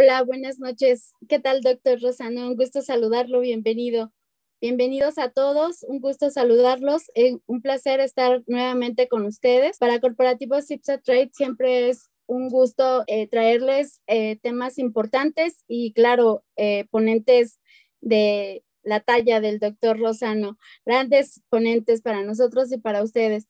Hola, buenas noches. ¿Qué tal, doctor Rosano? Un gusto saludarlo, bienvenido. Bienvenidos a todos, un gusto saludarlos. Un placer estar nuevamente con ustedes. Para Corporativos Ipsa Trade siempre es un gusto traerles temas importantes y, claro, ponentes de la talla del doctor Rosano, grandes ponentes para nosotros y para ustedes.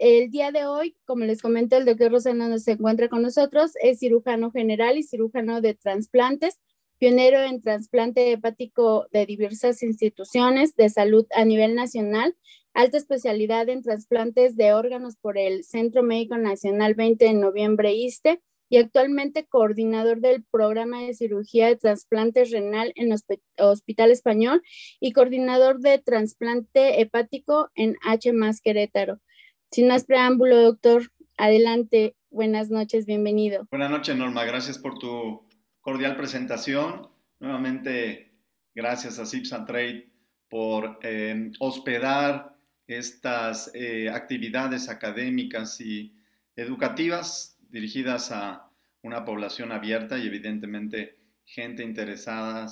El día de hoy, como les comento, el doctor Rosano se encuentra con nosotros, es cirujano general y cirujano de trasplantes, pionero en trasplante hepático de diversas instituciones de salud a nivel nacional, alta especialidad en trasplantes de órganos por el Centro Médico Nacional 20 de Noviembre ISSSTE y actualmente coordinador del programa de cirugía de trasplante renal en Hospital Español y coordinador de trasplante hepático en H más Querétaro. Sin más preámbulo, doctor, adelante. Buenas noches, bienvenido. Buenas noches, Norma. Gracias por tu cordial presentación. Nuevamente, gracias a Sips and Trade por hospedar estas actividades académicas y educativas dirigidas a una población abierta y evidentemente gente interesada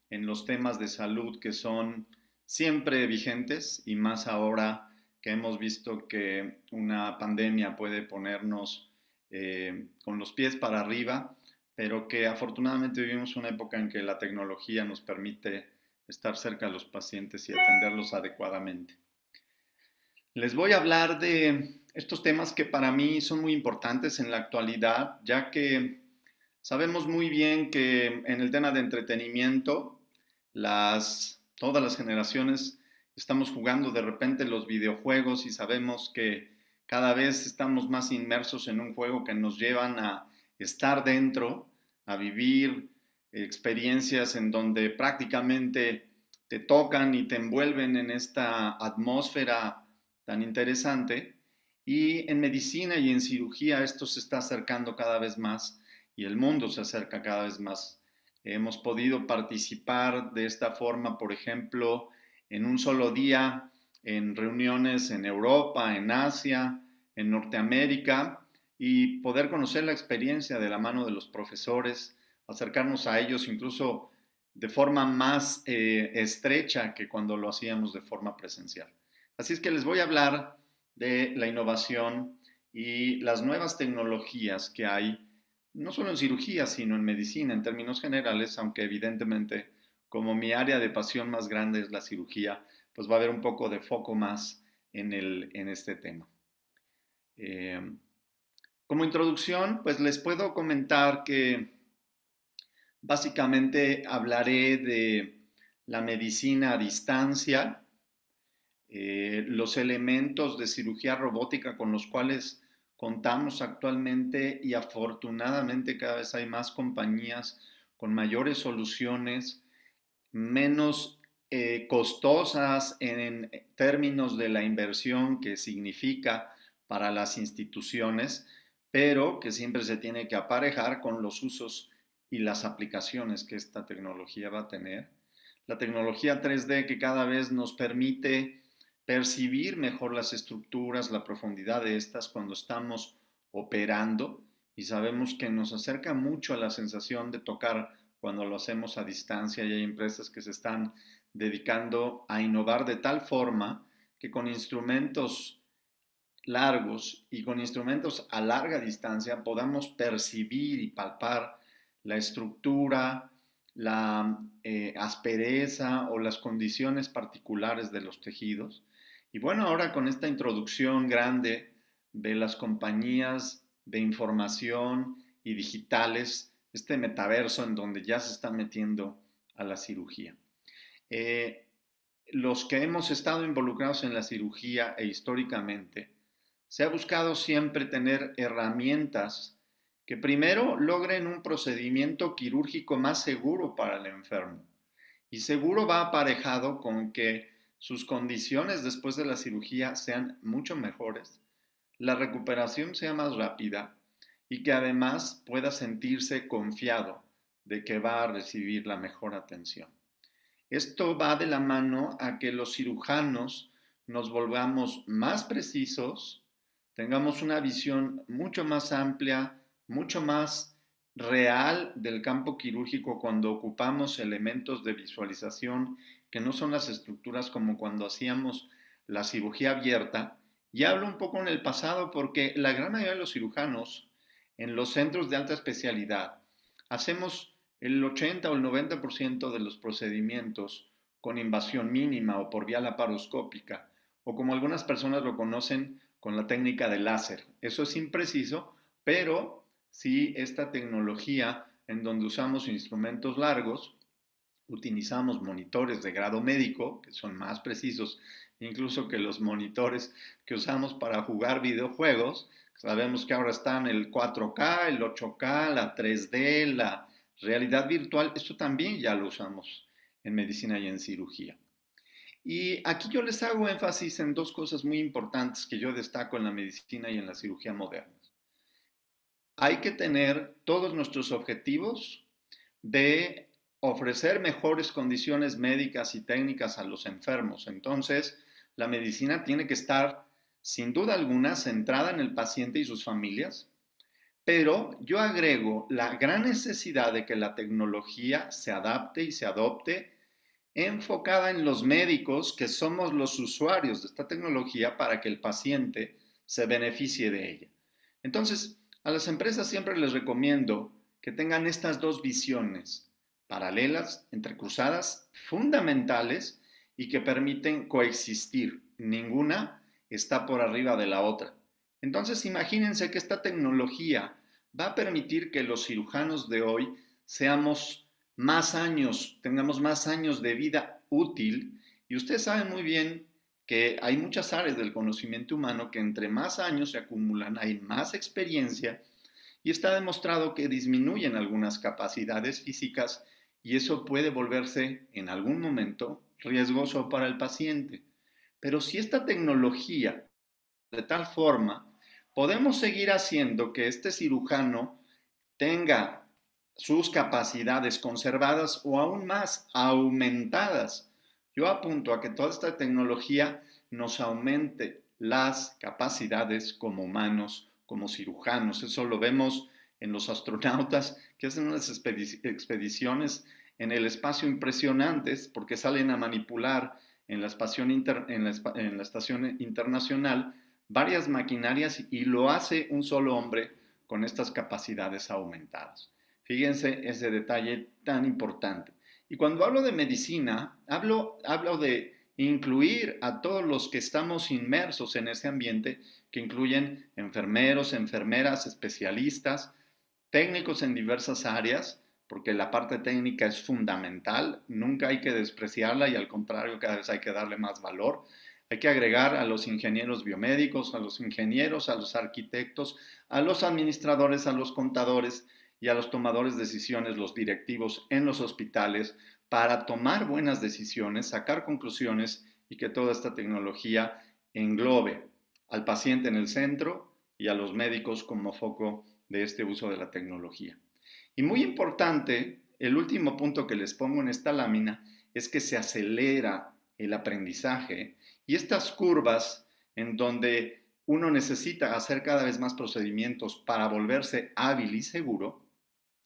en los temas de salud que son siempre vigentes y más ahora que hemos visto que una pandemia puede ponernos con los pies para arriba, pero que afortunadamente vivimos una época en que la tecnología nos permite estar cerca de los pacientes y atenderlos adecuadamente. Les voy a hablar de estos temas que para mí son muy importantes en la actualidad, ya que sabemos muy bien que en el tema de entretenimiento, todas las generaciones estamos jugando de repente los videojuegos y sabemos que cada vez estamos más inmersos en un juego que nos llevan a estar dentro, a vivir experiencias en donde prácticamente te tocan y te envuelven en esta atmósfera tan interesante. Y en medicina y en cirugía esto se está acercando cada vez más y el mundo se acerca cada vez más. Hemos podido participar de esta forma, por ejemplo, en un solo día en reuniones en Europa, en Asia, en Norteamérica y poder conocer la experiencia de la mano de los profesores, acercarnos a ellos incluso de forma más estrecha que cuando lo hacíamos de forma presencial. Así es que les voy a hablar de la innovación y las nuevas tecnologías que hay, no solo en cirugía, sino en medicina en términos generales, aunque evidentemente como mi área de pasión más grande es la cirugía, pues va a haber un poco de foco más en este tema. Eh, Como introducción, pues les puedo comentar que básicamente hablaré de la medicina a distancia, los elementos de cirugía robótica con los cuales contamos actualmente y afortunadamente cada vez hay más compañías con mayores soluciones, menos costosas en términos de la inversión que significa para las instituciones, pero que siempre se tiene que aparejar con los usos y las aplicaciones que esta tecnología va a tener. La tecnología 3D que cada vez nos permite percibir mejor las estructuras, la profundidad de estas cuando estamos operando y sabemos que nos acerca mucho a la sensación de tocar cuando lo hacemos a distancia y hay empresas que se están dedicando a innovar de tal forma que con instrumentos largos y con instrumentos a larga distancia podamos percibir y palpar la estructura, la aspereza o las condiciones particulares de los tejidos. Y bueno, ahora con esta introducción grande de las compañías de información y digitales, este metaverso en donde ya se está metiendo a la cirugía. Eh, los que hemos estado involucrados en la cirugía e históricamente, se ha buscado siempre tener herramientas que primero logren un procedimiento quirúrgico más seguro para el enfermo. Y seguro va aparejado con que sus condiciones después de la cirugía sean mucho mejores, la recuperación sea más rápida y que además pueda sentirse confiado de que va a recibir la mejor atención. Esto va de la mano a que los cirujanos nos volvamos más precisos, tengamos una visión mucho más amplia, mucho más real del campo quirúrgico cuando ocupamos elementos de visualización que no son las estructuras como cuando hacíamos la cirugía abierta. Y hablo un poco en el pasado porque la gran mayoría de los cirujanos en los centros de alta especialidad hacemos el 80 o el 90% de los procedimientos con invasión mínima o por vía laparoscópica, o como algunas personas lo conocen, con la técnica de láser. Eso es impreciso, pero sí esta tecnología en donde usamos instrumentos largos, utilizamos monitores de grado médico, que son más precisos incluso que los monitores que usamos para jugar videojuegos. Sabemos que ahora están el 4K, el 8K, la 3D, la realidad virtual. Esto también ya lo usamos en medicina y en cirugía. Y aquí yo les hago énfasis en dos cosas muy importantes que yo destaco en la medicina y en la cirugía moderna. Hay que tener todos nuestros objetivos de ofrecer mejores condiciones médicas y técnicas a los enfermos. Entonces, la medicina tiene que estar, sin duda alguna, centrada en el paciente y sus familias, pero yo agrego la gran necesidad de que la tecnología se adapte y se adopte enfocada en los médicos, que somos los usuarios de esta tecnología, para que el paciente se beneficie de ella. Entonces, a las empresas siempre les recomiendo que tengan estas dos visiones paralelas, entrecruzadas, fundamentales y que permiten coexistir. Ninguna está por arriba de la otra. Entonces, imagínense que esta tecnología va a permitir que los cirujanos de hoy seamos más años, tengamos más años de vida útil. Y ustedes saben muy bien que hay muchas áreas del conocimiento humano que entre más años se acumulan, hay más experiencia y está demostrado que disminuyen algunas capacidades físicas y eso puede volverse en algún momento riesgoso para el paciente. Pero si esta tecnología, de tal forma, podemos seguir haciendo que este cirujano tenga sus capacidades conservadas o aún más aumentadas. Yo apunto a que toda esta tecnología nos aumente las capacidades como humanos, como cirujanos. Eso lo vemos en los astronautas que hacen unas expediciones en el espacio impresionantes porque salen a manipular en la estación internacional varias maquinarias y lo hace un solo hombre con estas capacidades aumentadas. Fíjense ese detalle tan importante. Y cuando hablo de medicina, hablo de incluir a todos los que estamos inmersos en ese ambiente, que incluyen enfermeros, enfermeras, especialistas, técnicos en diversas áreas, porque la parte técnica es fundamental, nunca hay que despreciarla y al contrario, cada vez hay que darle más valor. Hay que agregar a los ingenieros biomédicos, a los ingenieros, a los arquitectos, a los administradores, a los contadores y a los tomadores de decisiones, los directivos en los hospitales, para tomar buenas decisiones, sacar conclusiones y que toda esta tecnología englobe al paciente en el centro y a los médicos como foco de este uso de la tecnología. Y muy importante, el último punto que les pongo en esta lámina es que se acelera el aprendizaje y estas curvas en donde uno necesita hacer cada vez más procedimientos para volverse hábil y seguro,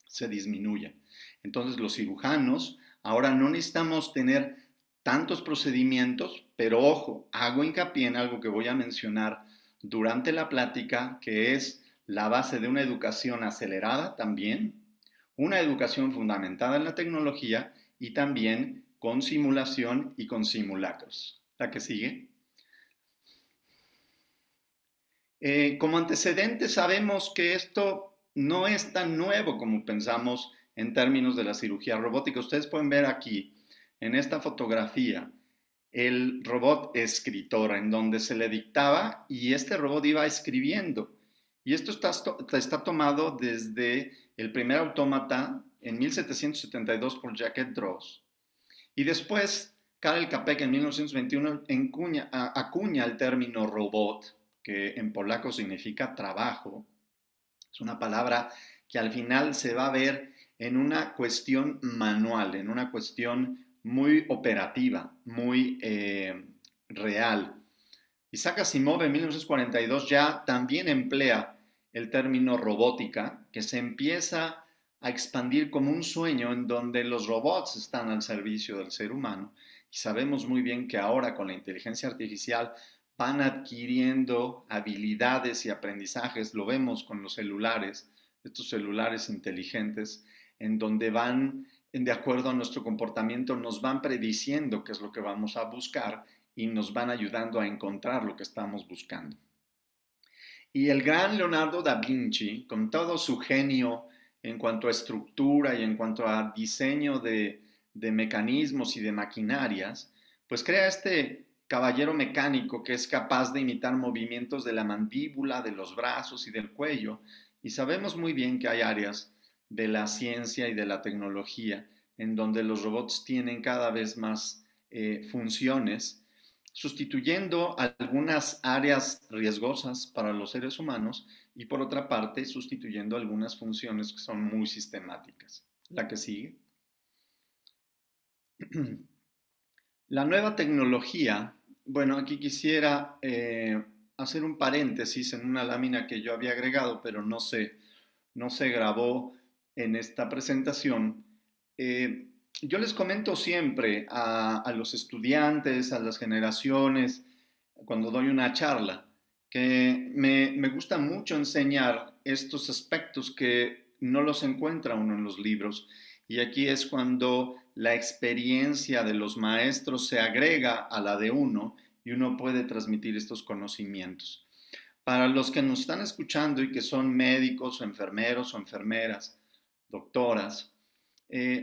se disminuyen. Entonces los cirujanos ahora no necesitamos tener tantos procedimientos, pero ojo, hago hincapié en algo que voy a mencionar durante la plática, que es la base de una educación acelerada también, una educación fundamentada en la tecnología y también con simulación y con simulacros. La que sigue. Como antecedente sabemos que esto no es tan nuevo como pensamos en términos de la cirugía robótica. Ustedes pueden ver aquí, en esta fotografía, el robot escritor, en donde se le dictaba y este robot iba escribiendo. Y esto está tomado desde el primer autómata en 1772 por Jacques Droz. Y después, Karel Čapek en 1921 acuña el término robot, que en polaco significa trabajo. Es una palabra que al final se va a ver en una cuestión manual, en una cuestión muy operativa, muy real. Isaac Asimov en 1942 ya también emplea el término robótica, que se empieza a expandir como un sueño en donde los robots están al servicio del ser humano. Y sabemos muy bien que ahora con la inteligencia artificial van adquiriendo habilidades y aprendizajes, lo vemos con los celulares, estos celulares inteligentes, en donde van, de acuerdo a nuestro comportamiento, nos van prediciendo qué es lo que vamos a buscar y nos van ayudando a encontrar lo que estamos buscando. Y el gran Leonardo da Vinci, con todo su genio en cuanto a estructura y en cuanto a diseño de mecanismos y de maquinarias, pues crea este caballero mecánico que es capaz de imitar movimientos de la mandíbula, de los brazos y del cuello. Y sabemos muy bien que hay áreas de la ciencia y de la tecnología en donde los robots tienen cada vez más funciones, sustituyendo algunas áreas riesgosas para los seres humanos y por otra parte sustituyendo algunas funciones que son muy sistemáticas. La que sigue. La nueva tecnología, bueno, aquí quisiera hacer un paréntesis en una lámina que yo había agregado, pero no se grabó en esta presentación. Yo les comento siempre a los estudiantes, a las generaciones, cuando doy una charla, que me gusta mucho enseñar estos aspectos que no los encuentra uno en los libros. Y aquí es cuando la experiencia de los maestros se agrega a la de uno y uno puede transmitir estos conocimientos. Para los que nos están escuchando y que son médicos o enfermeros o enfermeras, doctoras,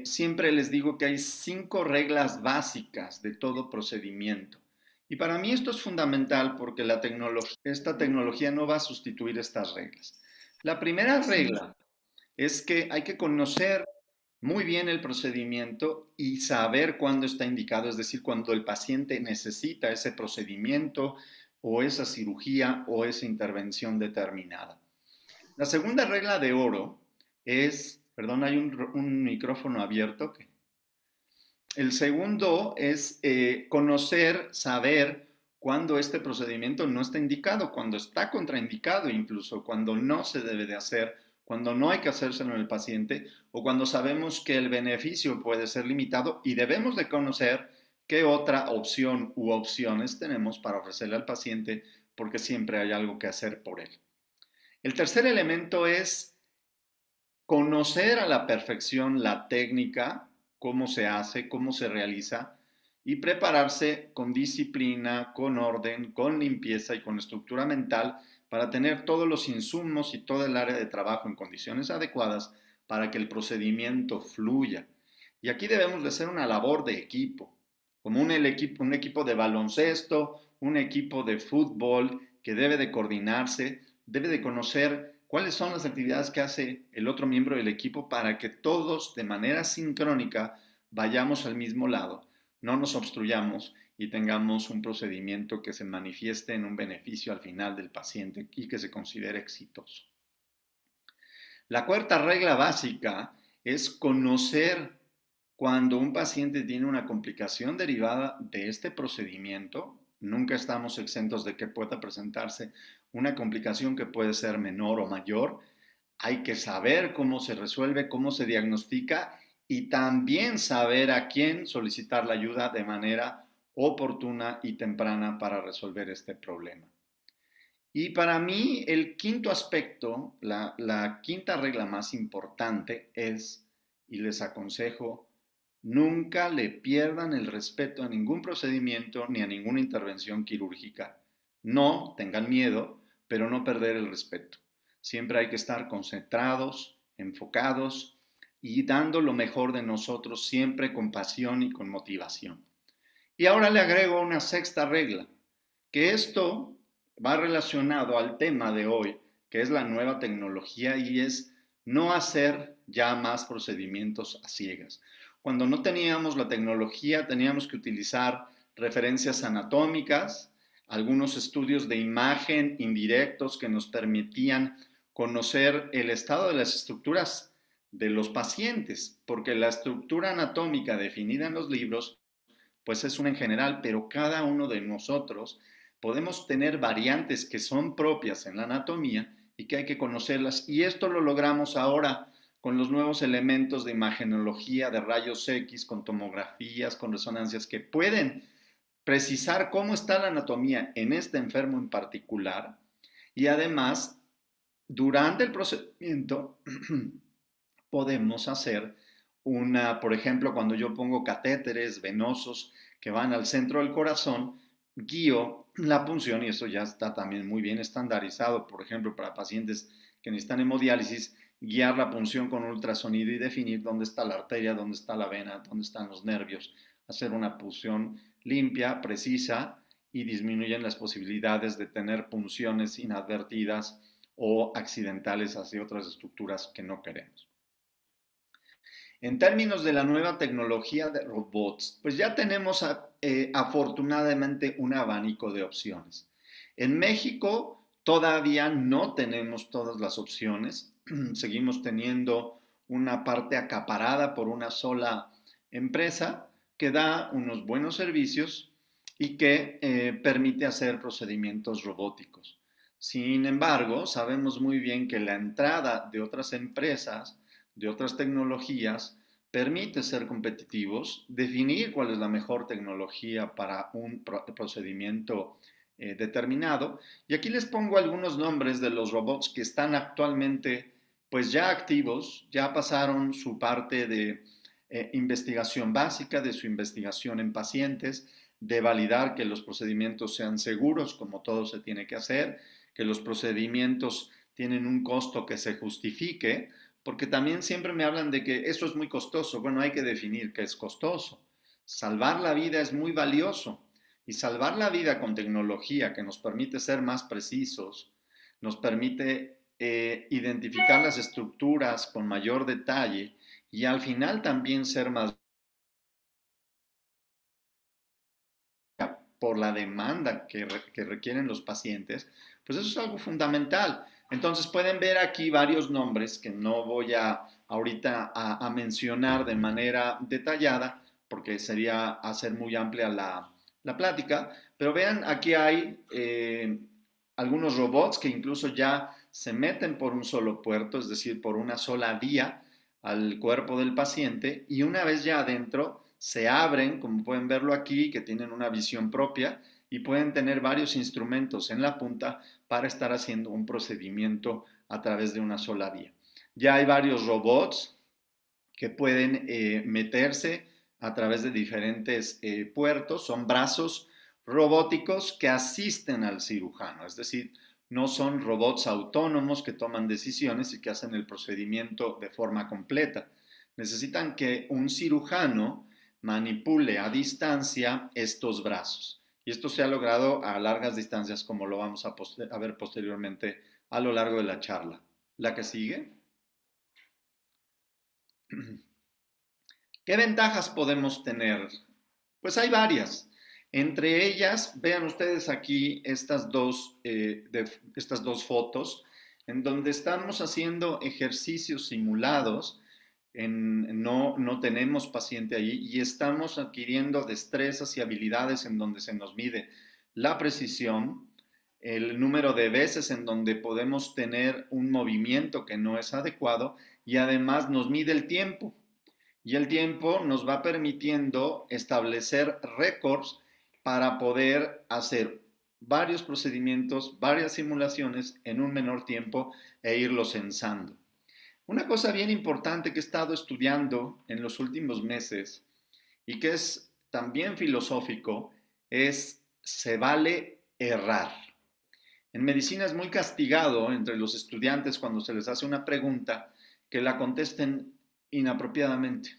siempre les digo que hay 5 reglas básicas de todo procedimiento. Y para mí esto es fundamental porque esta tecnología no va a sustituir estas reglas. La primera regla es que hay que conocer muy bien el procedimiento y saber cuándo está indicado, es decir, cuando el paciente necesita ese procedimiento o esa cirugía o esa intervención determinada. La segunda regla de oro es, perdón, hay un micrófono abierto. El segundo es conocer, saber cuándo este procedimiento no está indicado, cuando está contraindicado incluso, cuando no se debe de hacer, cuando no hay que hacérselo en el paciente o cuando sabemos que el beneficio puede ser limitado y debemos de conocer qué otra opción u opciones tenemos para ofrecerle al paciente porque siempre hay algo que hacer por él. El tercer elemento es conocer a la perfección la técnica, cómo se hace, cómo se realiza y prepararse con disciplina, con orden, con limpieza y con estructura mental para tener todos los insumos y todo el área de trabajo en condiciones adecuadas para que el procedimiento fluya. Y aquí debemos de hacer una labor de equipo, como un equipo de baloncesto, un equipo de fútbol que debe de coordinarse, debe de conocer cuáles son las actividades que hace el otro miembro del equipo para que todos de manera sincrónica vayamos al mismo lado, no nos obstruyamos y tengamos un procedimiento que se manifieste en un beneficio al final del paciente y que se considere exitoso. La cuarta regla básica es conocer cuando un paciente tiene una complicación derivada de este procedimiento. Nunca estamos exentos de que pueda presentarse una complicación que puede ser menor o mayor. Hay que saber cómo se resuelve, cómo se diagnostica y también saber a quién solicitar la ayuda de manera oportuna y temprana para resolver este problema. Y para mí el quinto aspecto, la quinta regla más importante es, y les aconsejo, nunca le pierdan el respeto a ningún procedimiento ni a ninguna intervención quirúrgica. No tengan miedo, pero no perder el respeto. Siempre hay que estar concentrados, enfocados y dando lo mejor de nosotros siempre con pasión y con motivación. Y ahora le agrego una sexta regla, que esto va relacionado al tema de hoy, que es la nueva tecnología y es no hacer ya más procedimientos a ciegas. Cuando no teníamos la tecnología, teníamos que utilizar referencias anatómicas, algunos estudios de imagen indirectos que nos permitían conocer el estado de las estructuras de los pacientes, porque la estructura anatómica definida en los libros, pues es una en general, pero cada uno de nosotros podemos tener variantes que son propias en la anatomía y que hay que conocerlas. Y esto lo logramos ahora con los nuevos elementos de imagenología, de rayos X, con tomografías, con resonancias que pueden precisar cómo está la anatomía en este enfermo en particular y además, durante el procedimiento podemos hacer por ejemplo, cuando yo pongo catéteres venosos que van al centro del corazón, guío la punción, y eso ya está también muy bien estandarizado, por ejemplo, para pacientes que necesitan hemodiálisis, guiar la punción con ultrasonido y definir dónde está la arteria, dónde está la vena, dónde están los nervios, hacer una punción limpia, precisa, y disminuyen las posibilidades de tener punciones inadvertidas o accidentales hacia otras estructuras que no queremos. En términos de la nueva tecnología de robots, pues ya tenemos afortunadamente un abanico de opciones. En México todavía no tenemos todas las opciones, seguimos teniendo una parte acaparada por una sola empresa que da unos buenos servicios y que permite hacer procedimientos robóticos. Sin embargo, sabemos muy bien que la entrada de otras empresas, de otras tecnologías, permite ser competitivos, definir cuál es la mejor tecnología para un procedimiento determinado. Y aquí les pongo algunos nombres de los robots que están actualmente pues ya activos, ya pasaron su parte de investigación básica, de su investigación en pacientes, de validar que los procedimientos sean seguros, como todo se tiene que hacer, que los procedimientos tienen un costo que se justifique, porque también siempre me hablan de que eso es muy costoso. Bueno, hay que definir qué es costoso. Salvar la vida es muy valioso, y salvar la vida con tecnología que nos permite ser más precisos, nos permite identificar las estructuras con mayor detalle y al final también ser más por la demanda que requieren los pacientes, pues eso es algo fundamental. Entonces pueden ver aquí varios nombres que no voy ahorita a mencionar de manera detallada porque sería hacer muy amplia la plática, pero vean, aquí hay algunos robots que incluso ya se meten por un solo puerto, es decir, por una sola vía al cuerpo del paciente, y una vez ya adentro se abren, como pueden verlo aquí, que tienen una visión propia y pueden tener varios instrumentos en la punta para estar haciendo un procedimiento a través de una sola vía. Ya hay varios robots que pueden meterse a través de diferentes puertos, son brazos robóticos que asisten al cirujano, es decir, no son robots autónomos que toman decisiones y que hacen el procedimiento de forma completa. Necesitan que un cirujano manipule a distancia estos brazos. Y esto se ha logrado a largas distancias, como lo vamos a ver posteriormente a lo largo de la charla. La que sigue. ¿Qué ventajas podemos tener? Pues hay varias. Entre ellas, vean ustedes aquí estas dos fotos en donde estamos haciendo ejercicios simulados. No tenemos paciente allí y estamos adquiriendo destrezas y habilidades en donde se nos mide la precisión, el número de veces en donde podemos tener un movimiento que no es adecuado y además nos mide el tiempo. Y el tiempo nos va permitiendo establecer récords para poder hacer varios procedimientos, varias simulaciones en un menor tiempo e irlos censando. Una cosa bien importante que he estado estudiando en los últimos meses y que es también filosófico es se vale errar. En medicina es muy castigado entre los estudiantes cuando se les hace una pregunta que la contesten inapropiadamente.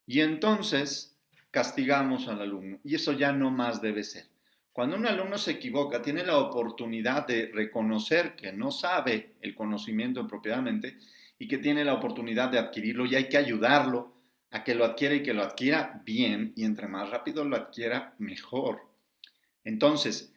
Y entonces castigamos al alumno y eso ya no más debe ser. Cuando un alumno se equivoca, tiene la oportunidad de reconocer que no sabe el conocimiento apropiadamente y que tiene la oportunidad de adquirirlo y hay que ayudarlo a que lo adquiera y que lo adquiera bien y entre más rápido lo adquiera, mejor. Entonces,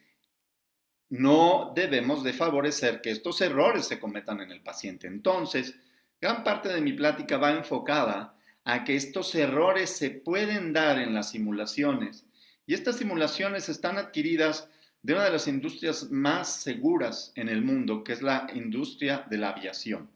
no debemos de favorecer que estos errores se cometan en el paciente. Entonces, gran parte de mi plática va enfocada a que estos errores se pueden dar en las simulaciones y estas simulaciones están adquiridas de una de las industrias más seguras en el mundo, que es la industria de la aviación.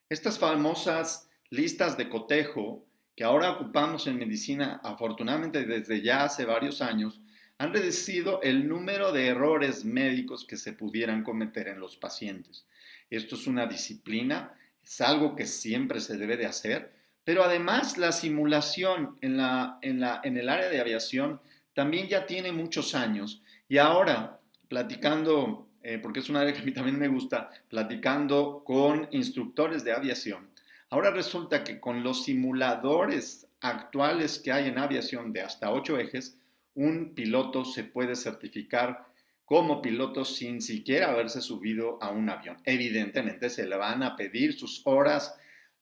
Estas famosas listas de cotejo que ahora ocupamos en medicina, afortunadamente desde ya hace varios años, han reducido el número de errores médicos que se pudieran cometer en los pacientes. Esto es una disciplina, es algo que siempre se debe de hacer, pero además la simulación en el área de aviación también ya tiene muchos años y ahora platicando, porque es un área que a mí también me gusta, platicando con instructores de aviación, ahora resulta que con los simuladores actuales que hay en aviación de hasta 8 ejes, un piloto se puede certificar como piloto sin siquiera haberse subido a un avión. Evidentemente se le van a pedir sus horas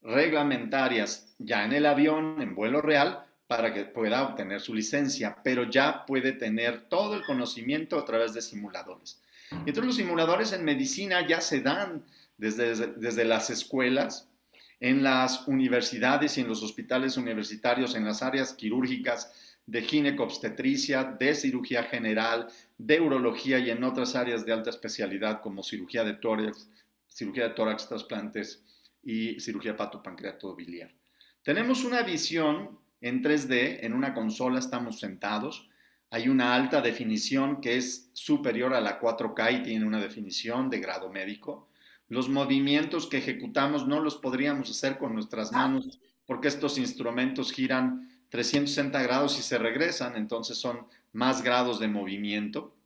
reglamentarias ya en el avión, en vuelo real, para que pueda obtener su licencia, pero ya puede tener todo el conocimiento a través de simuladores. Y entonces los simuladores en medicina ya se dan desde las escuelas, en las universidades y en los hospitales universitarios, en las áreas quirúrgicas de ginecobstetricia, de cirugía general, de urología y en otras áreas de alta especialidad como cirugía de tórax, trasplantes y cirugía hepatopancreatobiliar. Tenemos una visión en 3D, en una consola estamos sentados, hay una alta definición que es superior a la 4K y tiene una definición de grado médico. Los movimientos que ejecutamos no los podríamos hacer con nuestras manos porque estos instrumentos giran 360 grados y se regresan, entonces son más grados de movimiento.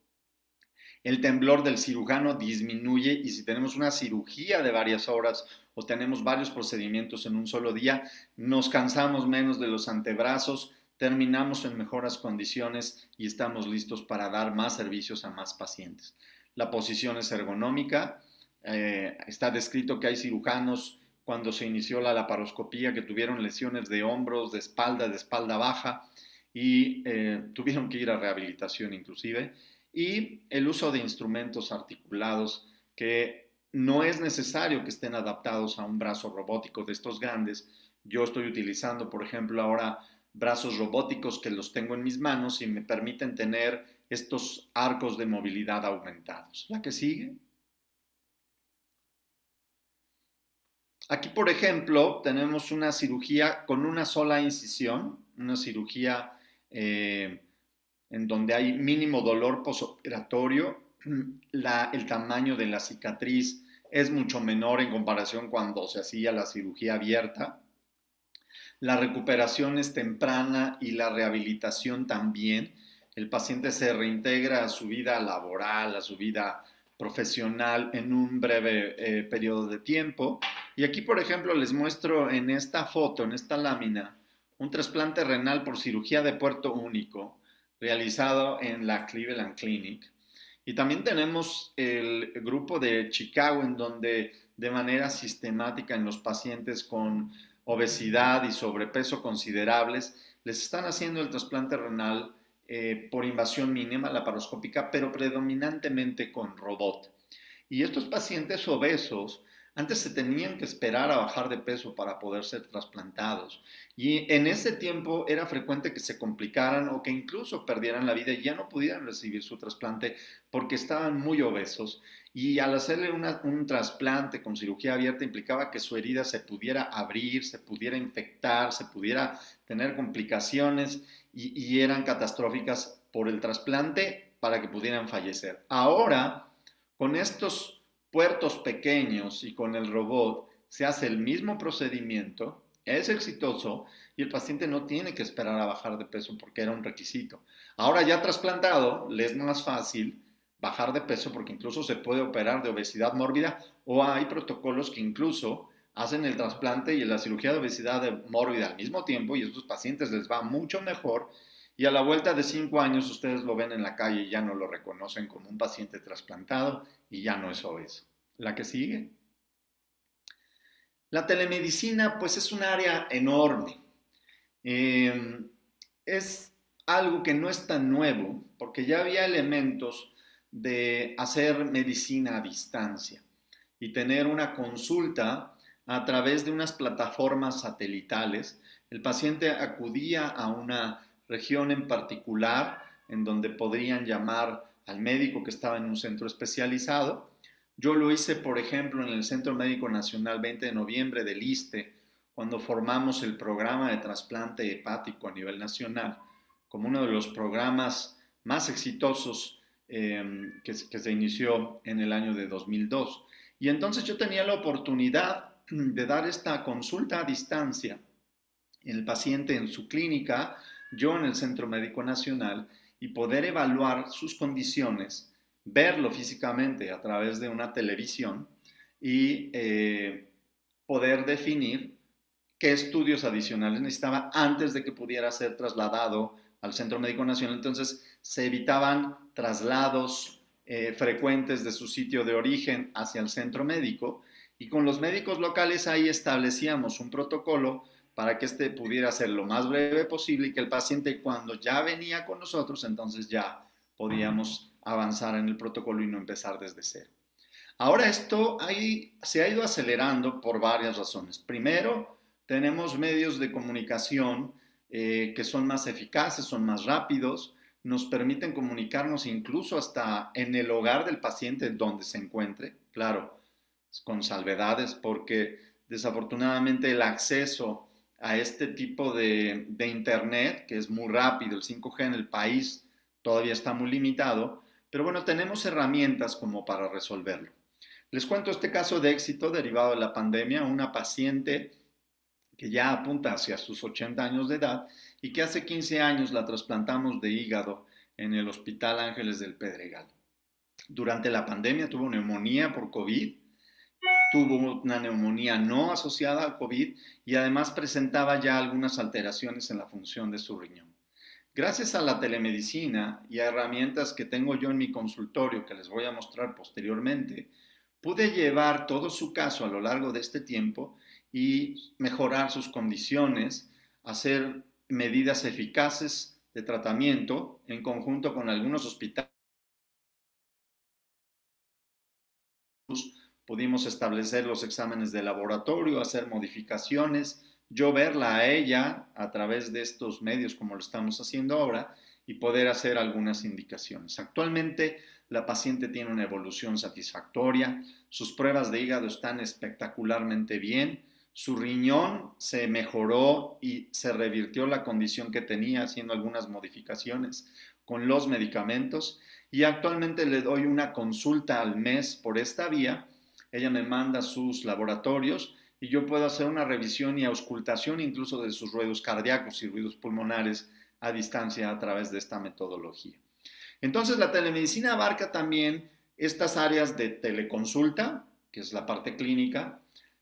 El temblor del cirujano disminuye y si tenemos una cirugía de varias horas o tenemos varios procedimientos en un solo día, nos cansamos menos de los antebrazos, terminamos en mejores condiciones y estamos listos para dar más servicios a más pacientes. La posición es ergonómica, está descrito que hay cirujanos cuando se inició la laparoscopía que tuvieron lesiones de hombros, de espalda baja y tuvieron que ir a rehabilitación inclusive. Y el uso de instrumentos articulados que no es necesario que estén adaptados a un brazo robótico de estos grandes. Yo estoy utilizando, por ejemplo, ahora brazos robóticos que los tengo en mis manos y me permiten tener estos arcos de movilidad aumentados. ¿La que sigue? Aquí, por ejemplo, tenemos una cirugía con una sola incisión, una cirugía en donde hay mínimo dolor postoperatorio. El tamaño de la cicatriz es mucho menor en comparación cuando se hacía la cirugía abierta. La recuperación es temprana y la rehabilitación también. El paciente se reintegra a su vida laboral, a su vida profesional en un breve periodo de tiempo. Y aquí, por ejemplo, les muestro en esta foto, en esta lámina, un trasplante renal por cirugía de puerto único realizado en la Cleveland Clinic. Y también tenemos el grupo de Chicago, en donde de manera sistemática en los pacientes con obesidad y sobrepeso considerables, les están haciendo el trasplante renal por invasión mínima laparoscópica, pero predominantemente con robot. Y estos pacientes obesos antes se tenían que esperar a bajar de peso para poder ser trasplantados. Y en ese tiempo era frecuente que se complicaran o que incluso perdieran la vida y ya no pudieran recibir su trasplante porque estaban muy obesos. Y al hacerle un trasplante con cirugía abierta implicaba que su herida se pudiera abrir, se pudiera infectar, se pudiera tener complicaciones y eran catastróficas por el trasplante para que pudieran fallecer. Ahora, con estos puertos pequeños y con el robot se hace el mismo procedimiento, es exitoso y el paciente no tiene que esperar a bajar de peso porque era un requisito. Ahora ya trasplantado, le es más fácil bajar de peso porque incluso se puede operar de obesidad mórbida o hay protocolos que incluso hacen el trasplante y la cirugía de obesidad mórbida al mismo tiempo y a estos pacientes les va mucho mejor y a la vuelta de 5 años ustedes lo ven en la calle y ya no lo reconocen como un paciente trasplantado y ya no es obeso. La que sigue. La telemedicina pues es un área enorme. Es algo que no es tan nuevo porque ya había elementos de hacer medicina a distancia y tener una consulta a través de unas plataformas satelitales. El paciente acudía a una región en particular en donde podrían llamar al médico que estaba en un centro especializado. Yo lo hice, por ejemplo, en el Centro Médico Nacional 20 de noviembre del ISSSTE, cuando formamos el programa de trasplante hepático a nivel nacional como uno de los programas más exitosos que se inició en el año de 2002. Y entonces yo tenía la oportunidad de dar esta consulta a distancia, el paciente en su clínica, yo en el Centro Médico Nacional, y poder evaluar sus condiciones, verlo físicamente a través de una televisión y poder definir qué estudios adicionales necesitaba antes de que pudiera ser trasladado al Centro Médico Nacional. Entonces se evitaban traslados frecuentes de su sitio de origen hacia el centro médico, y con los médicos locales ahí establecíamos un protocolo para que este pudiera ser lo más breve posible y que el paciente, cuando ya venía con nosotros, entonces ya podíamos avanzar en el protocolo y no empezar desde cero. Ahora esto se ha ido acelerando por varias razones. Primero, tenemos medios de comunicación que son más eficaces, son más rápidos, nos permiten comunicarnos incluso hasta en el hogar del paciente donde se encuentre, claro, con salvedades, porque desafortunadamente el acceso a este tipo de internet, que es muy rápido, el 5G en el país todavía está muy limitado, pero bueno, tenemos herramientas como para resolverlo. Les cuento este caso de éxito derivado de la pandemia, una paciente que ya apunta hacia sus 80 años de edad y que hace 15 años la trasplantamos de hígado en el Hospital Ángeles del Pedregal. Durante la pandemia tuvo neumonía por COVID, tuvo una neumonía no asociada al COVID y además presentaba ya algunas alteraciones en la función de su riñón. Gracias a la telemedicina y a herramientas que tengo yo en mi consultorio, que les voy a mostrar posteriormente, pude llevar todo su caso a lo largo de este tiempo y mejorar sus condiciones, hacer medidas eficaces de tratamiento en conjunto con algunos hospitales. Pudimos establecer los exámenes de laboratorio, hacer modificaciones, yo verla a ella a través de estos medios como lo estamos haciendo ahora y poder hacer algunas indicaciones. Actualmente la paciente tiene una evolución satisfactoria, sus pruebas de hígado están espectacularmente bien, su riñón se mejoró y se revirtió la condición que tenía haciendo algunas modificaciones con los medicamentos, y actualmente le doy una consulta al mes por esta vía. Ella me manda sus laboratorios y yo puedo hacer una revisión y auscultación incluso de sus ruidos cardíacos y ruidos pulmonares a distancia a través de esta metodología. Entonces la telemedicina abarca también estas áreas de teleconsulta, que es la parte clínica,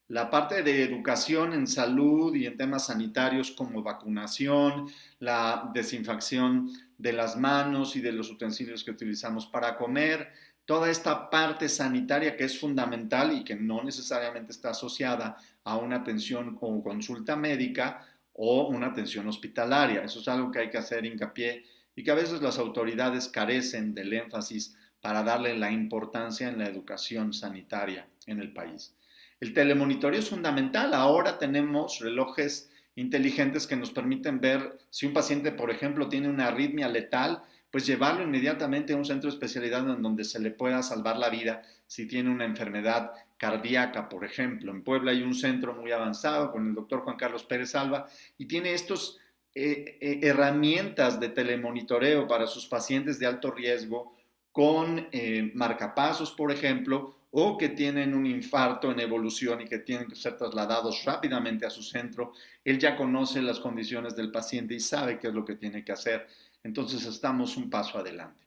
la parte de educación en salud y en temas sanitarios como vacunación, la desinfección de las manos y de los utensilios que utilizamos para comer, toda esta parte sanitaria que es fundamental y que no necesariamente está asociada a una atención o consulta médica o una atención hospitalaria. Eso es algo que hay que hacer hincapié y que a veces las autoridades carecen del énfasis para darle la importancia en la educación sanitaria en el país. El telemonitoreo es fundamental. Ahora tenemos relojes inteligentes que nos permiten ver si un paciente, por ejemplo, tiene una arritmia letal, pues llevarlo inmediatamente a un centro de especialidad en donde se le pueda salvar la vida si tiene una enfermedad cardíaca, por ejemplo. En Puebla hay un centro muy avanzado con el doctor Juan Carlos Pérez Alba y tiene estos herramientas de telemonitoreo para sus pacientes de alto riesgo con marcapasos, por ejemplo, o que tienen un infarto en evolución y que tienen que ser trasladados rápidamente a su centro. Él ya conoce las condiciones del paciente y sabe qué es lo que tiene que hacer. Entonces estamos un paso adelante.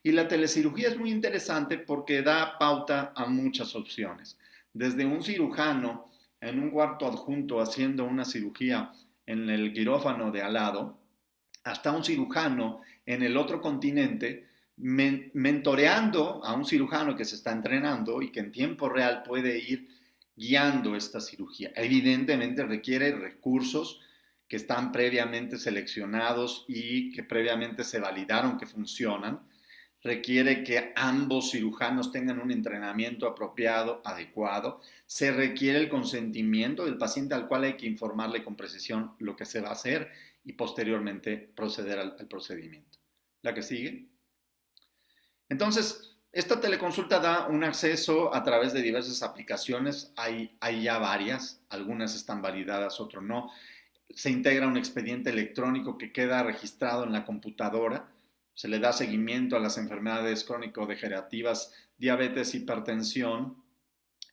Y la telecirugía es muy interesante porque da pauta a muchas opciones. Desde un cirujano en un cuarto adjunto haciendo una cirugía en el quirófano de al lado, hasta un cirujano en el otro continente mentoreando a un cirujano que se está entrenando y que en tiempo real puede ir guiando esta cirugía. Evidentemente requiere recursos que están previamente seleccionados y que previamente se validaron que funcionan. Requiere que ambos cirujanos tengan un entrenamiento apropiado, adecuado. Se requiere el consentimiento del paciente al cual hay que informarle con precisión lo que se va a hacer y posteriormente proceder al procedimiento. La que sigue. Entonces, Esta teleconsulta da un acceso a través de diversas aplicaciones, hay ya varias, algunas están validadas, otras no. Se integra un expediente electrónico que queda registrado en la computadora, se le da seguimiento a las enfermedades crónico-degenerativas, diabetes, hipertensión,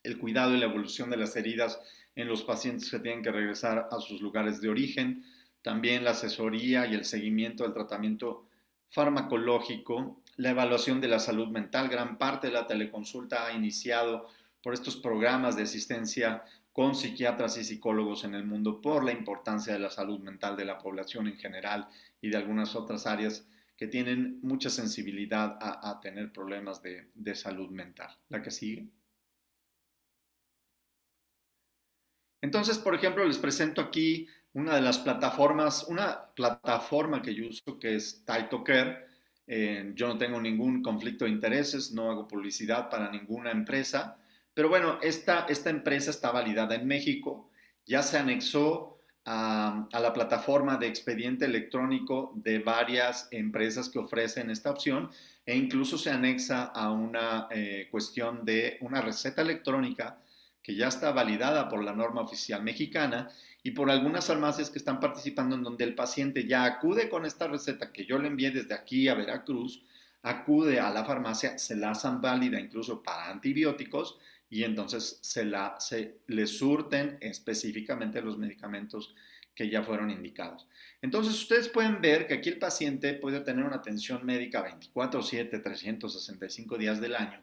el cuidado y la evolución de las heridas en los pacientes que tienen que regresar a sus lugares de origen, también la asesoría y el seguimiento del tratamiento farmacológico, la evaluación de la salud mental. Gran parte de la teleconsulta ha iniciado por estos programas de asistencia con psiquiatras y psicólogos en el mundo por la importancia de la salud mental de la población en general y de algunas otras áreas que tienen mucha sensibilidad a tener problemas de salud mental. La que sigue. Entonces, por ejemplo, les presento aquí una de las plataformas, una plataforma que yo uso que es TytoCare. Yo no tengo ningún conflicto de intereses, no hago publicidad para ninguna empresa, pero bueno, esta empresa está validada en México, ya se anexó a la plataforma de expediente electrónico de varias empresas que ofrecen esta opción e incluso se anexa a una cuestión de una receta electrónica que ya está validada por la norma oficial mexicana y por algunas farmacias que están participando en donde el paciente ya acude con esta receta que yo le envié desde aquí a Veracruz, acude a la farmacia, se la hacen válida incluso para antibióticos y entonces se le surten específicamente los medicamentos que ya fueron indicados. Entonces ustedes pueden ver que aquí el paciente puede tener una atención médica 24/7, 365 días del año,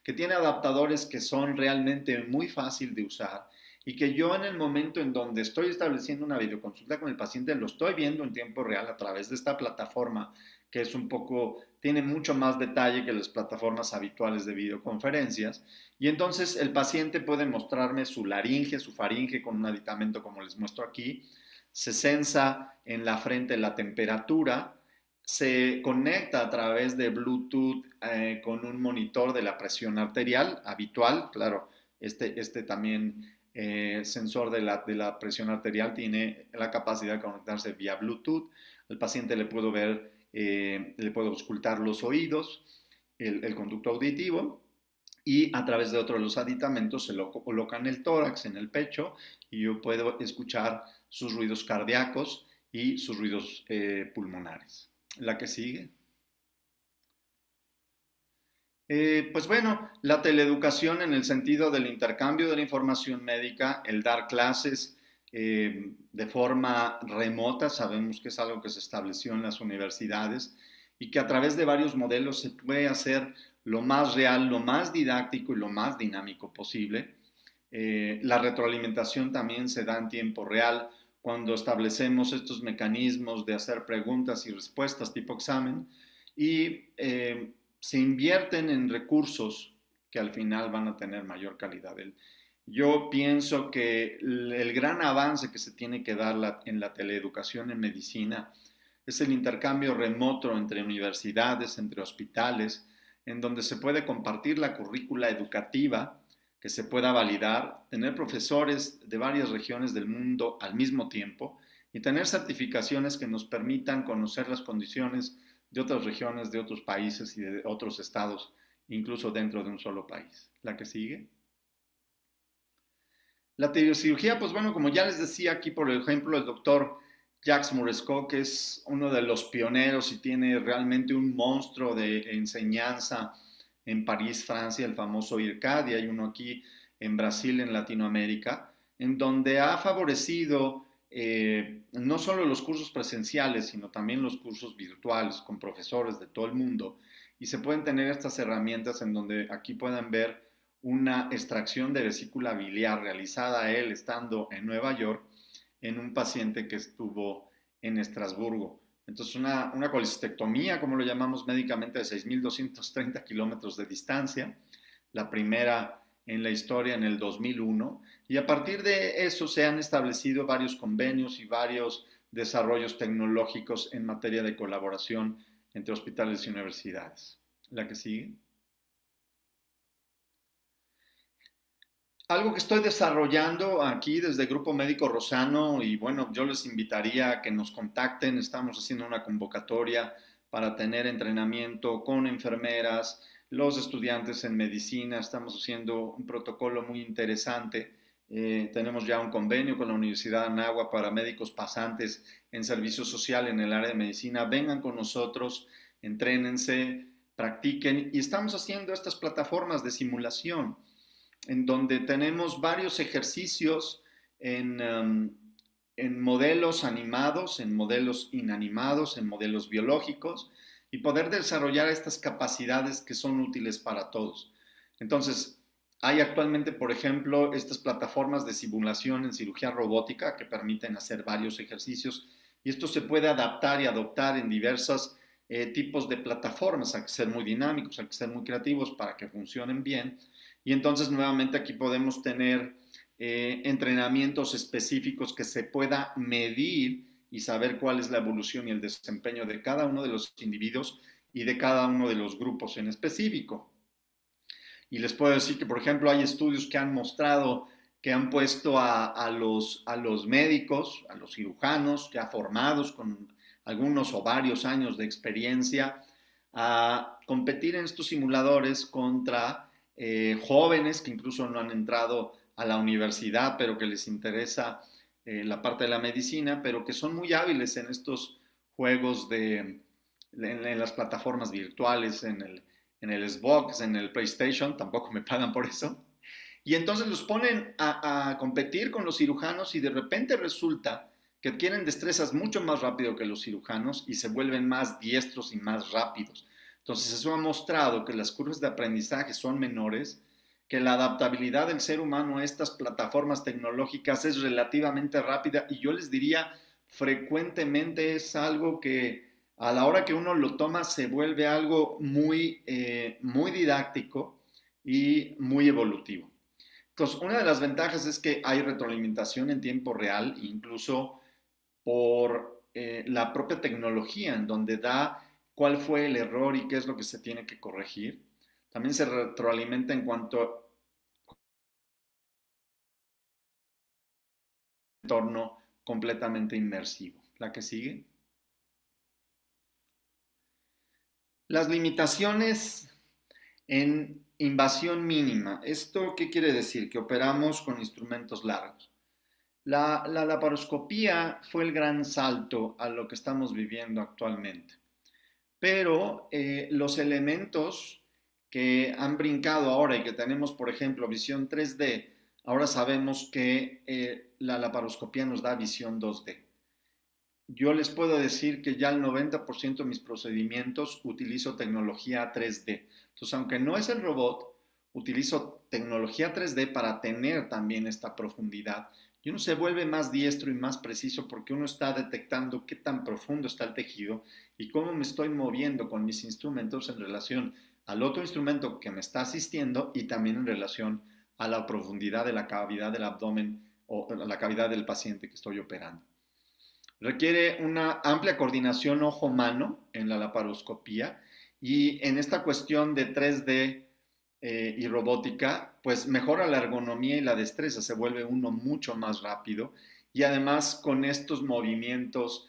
que tiene adaptadores que son realmente muy fácil de usar y que yo en el momento en donde estoy estableciendo una videoconsulta con el paciente lo estoy viendo en tiempo real a través de esta plataforma que es un poco, tiene mucho más detalle que las plataformas habituales de videoconferencias y entonces el paciente puede mostrarme su laringe, su faringe con un aditamento como les muestro aquí, se sensa en la frente la temperatura, se conecta a través de Bluetooth con un monitor de la presión arterial habitual. Claro, este también sensor de la presión arterial tiene la capacidad de conectarse vía Bluetooth. Al paciente le puedo ver, le puedo auscultar los oídos, el conducto auditivo y a través de otro de los aditamentos se lo coloca en el tórax, en el pecho y yo puedo escuchar sus ruidos cardíacos y sus ruidos pulmonares. La que sigue. Pues bueno, la teleeducación en el sentido del intercambio de la información médica, el dar clases de forma remota, sabemos que es algo que se estableció en las universidades y que a través de varios modelos se puede hacer lo más real, lo más didáctico y lo más dinámico posible. La retroalimentación también se da en tiempo real cuando establecemos estos mecanismos de hacer preguntas y respuestas tipo examen y se invierten en recursos que al final van a tener mayor calidad. Yo pienso que el gran avance que se tiene que dar en la teleeducación en medicina es el intercambio remoto entre universidades, entre hospitales, en donde se puede compartir la currícula educativa, que se pueda validar, tener profesores de varias regiones del mundo al mismo tiempo y tener certificaciones que nos permitan conocer las condiciones de otras regiones, de otros países y de otros estados, incluso dentro de un solo país. La que sigue. La telecirugía, pues bueno, como ya les decía aquí, por ejemplo, el doctor Jacques Mauresco, que es uno de los pioneros y tiene realmente un monstruo de enseñanza en París, Francia, el famoso IRCAD, y hay uno aquí en Brasil, en Latinoamérica, en donde ha favorecido no solo los cursos presenciales, sino también los cursos virtuales con profesores de todo el mundo, y se pueden tener estas herramientas en donde aquí pueden ver una extracción de vesícula biliar realizada él estando en Nueva York en un paciente que estuvo en Estrasburgo. Entonces una colecistectomía, como lo llamamos médicamente, de 6.230 kilómetros de distancia, la primera en la historia en el 2001, y a partir de eso se han establecido varios convenios y varios desarrollos tecnológicos en materia de colaboración entre hospitales y universidades. La que sigue. Algo que estoy desarrollando aquí desde Grupo Médico Rosano y bueno, yo les invitaría a que nos contacten, estamos haciendo una convocatoria para tener entrenamiento con enfermeras, los estudiantes en medicina. Estamos haciendo un protocolo muy interesante. Tenemos ya un convenio con la Universidad de Anáhuac para médicos pasantes en servicio social en el área de medicina. Vengan con nosotros, entrénense, practiquen, y estamos haciendo estas plataformas de simulación en donde tenemos varios ejercicios en modelos animados, en modelos inanimados, en modelos biológicos, y poder desarrollar estas capacidades que son útiles para todos. Entonces, hay actualmente, por ejemplo, estas plataformas de simulación en cirugía robótica que permiten hacer varios ejercicios, y esto se puede adaptar y adoptar en diversos tipos de plataformas. Hay que ser muy dinámicos, hay que ser muy creativos para que funcionen bien. Y entonces nuevamente aquí podemos tener entrenamientos específicos que se pueda medir y saber cuál es la evolución y el desempeño de cada uno de los individuos y de cada uno de los grupos en específico. Y les puedo decir que, por ejemplo, hay estudios que han mostrado que han puesto a los médicos, a los cirujanos ya formados con algunos o varios años de experiencia, a competir en estos simuladores contra jóvenes que incluso no han entrado a la universidad, pero que les interesa la parte de la medicina, pero que son muy hábiles en estos juegos en las plataformas virtuales, en el Xbox, en el PlayStation. Tampoco me pagan por eso. Y entonces los ponen a competir con los cirujanos, y de repente resulta que adquieren destrezas mucho más rápido que los cirujanos y se vuelven más diestros y más rápidos. Entonces eso ha mostrado que las curvas de aprendizaje son menores, que la adaptabilidad del ser humano a estas plataformas tecnológicas es relativamente rápida, y yo les diría, frecuentemente es algo que a la hora que uno lo toma se vuelve algo muy didáctico y muy evolutivo. Entonces, una de las ventajas es que hay retroalimentación en tiempo real, incluso por la propia tecnología, en donde da cuál fue el error y qué es lo que se tiene que corregir. También se retroalimenta en cuanto a un entorno completamente inmersivo. La que sigue. Las limitaciones en invasión mínima. ¿Esto qué quiere decir? Que operamos con instrumentos largos. La laparoscopía fue el gran salto a lo que estamos viviendo actualmente. Pero los elementos que han brincado ahora y que tenemos, por ejemplo, visión 3D, ahora sabemos que la laparoscopía nos da visión 2D. Yo les puedo decir que ya el 90% de mis procedimientos utilizo tecnología 3D. Entonces, aunque no es el robot, utilizo tecnología 3D para tener también esta profundidad. Y uno se vuelve más diestro y más preciso porque uno está detectando qué tan profundo está el tejido y cómo me estoy moviendo con mis instrumentos en relación al otro instrumento que me está asistiendo, y también en relación a la profundidad de la cavidad del abdomen o la cavidad del paciente que estoy operando. Requiere una amplia coordinación ojo-mano en la laparoscopía, y en esta cuestión de 3D y robótica, pues mejora la ergonomía y la destreza, se vuelve uno mucho más rápido, y además con estos movimientos,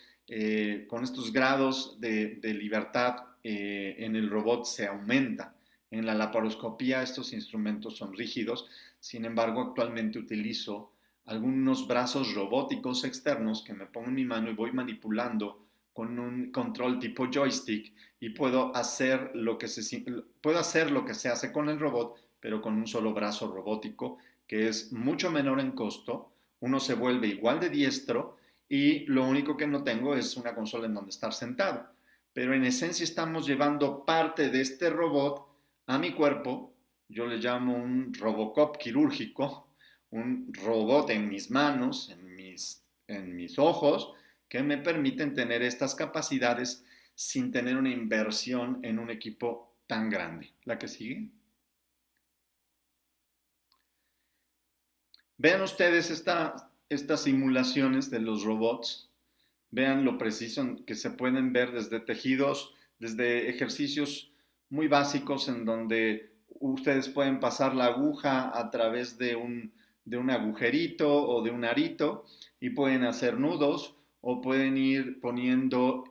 con estos grados de libertad en el robot se aumenta. En la laparoscopía estos instrumentos son rígidos, sin embargo actualmente utilizo algunos brazos robóticos externos que me pongo en mi mano y voy manipulando con un control tipo joystick, y puedo hacer lo que se hace con el robot, pero con un solo brazo robótico, que es mucho menor en costo. Uno se vuelve igual de diestro y lo único que no tengo es una consola en donde estar sentado. Pero en esencia estamos llevando parte de este robot a mi cuerpo. Yo le llamo un Robocop quirúrgico, un robot en mis manos, en mis ojos, que me permiten tener estas capacidades sin tener una inversión en un equipo tan grande. La que sigue. Vean ustedes estas simulaciones de los robots. Vean lo preciso que se pueden ver desde tejidos, desde ejercicios muy básicos en donde ustedes pueden pasar la aguja a través de un agujerito o de un arito, y pueden hacer nudos, o pueden ir poniendo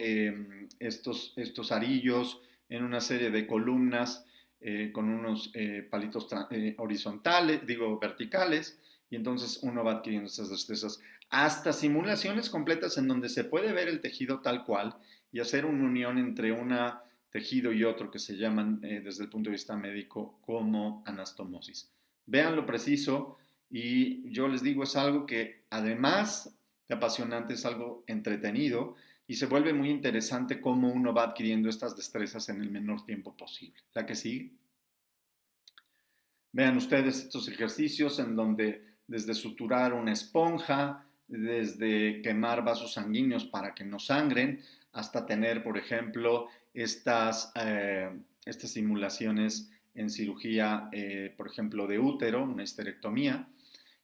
estos arillos en una serie de columnas con unos palitos horizontales, digo verticales, y entonces uno va adquiriendo esas destrezas. Hasta simulaciones completas en donde se puede ver el tejido tal cual y hacer una unión entre un tejido y otro que se llaman desde el punto de vista médico como anastomosis. Vean lo preciso y yo les digo es algo que además de apasionante es algo entretenido y se vuelve muy interesante cómo uno va adquiriendo estas destrezas en el menor tiempo posible. ¿La que sigue? Vean ustedes estos ejercicios en donde desde suturar una esponja, desde quemar vasos sanguíneos para que no sangren, hasta tener, por ejemplo, estas simulaciones en cirugía, por ejemplo, de útero, una histerectomía,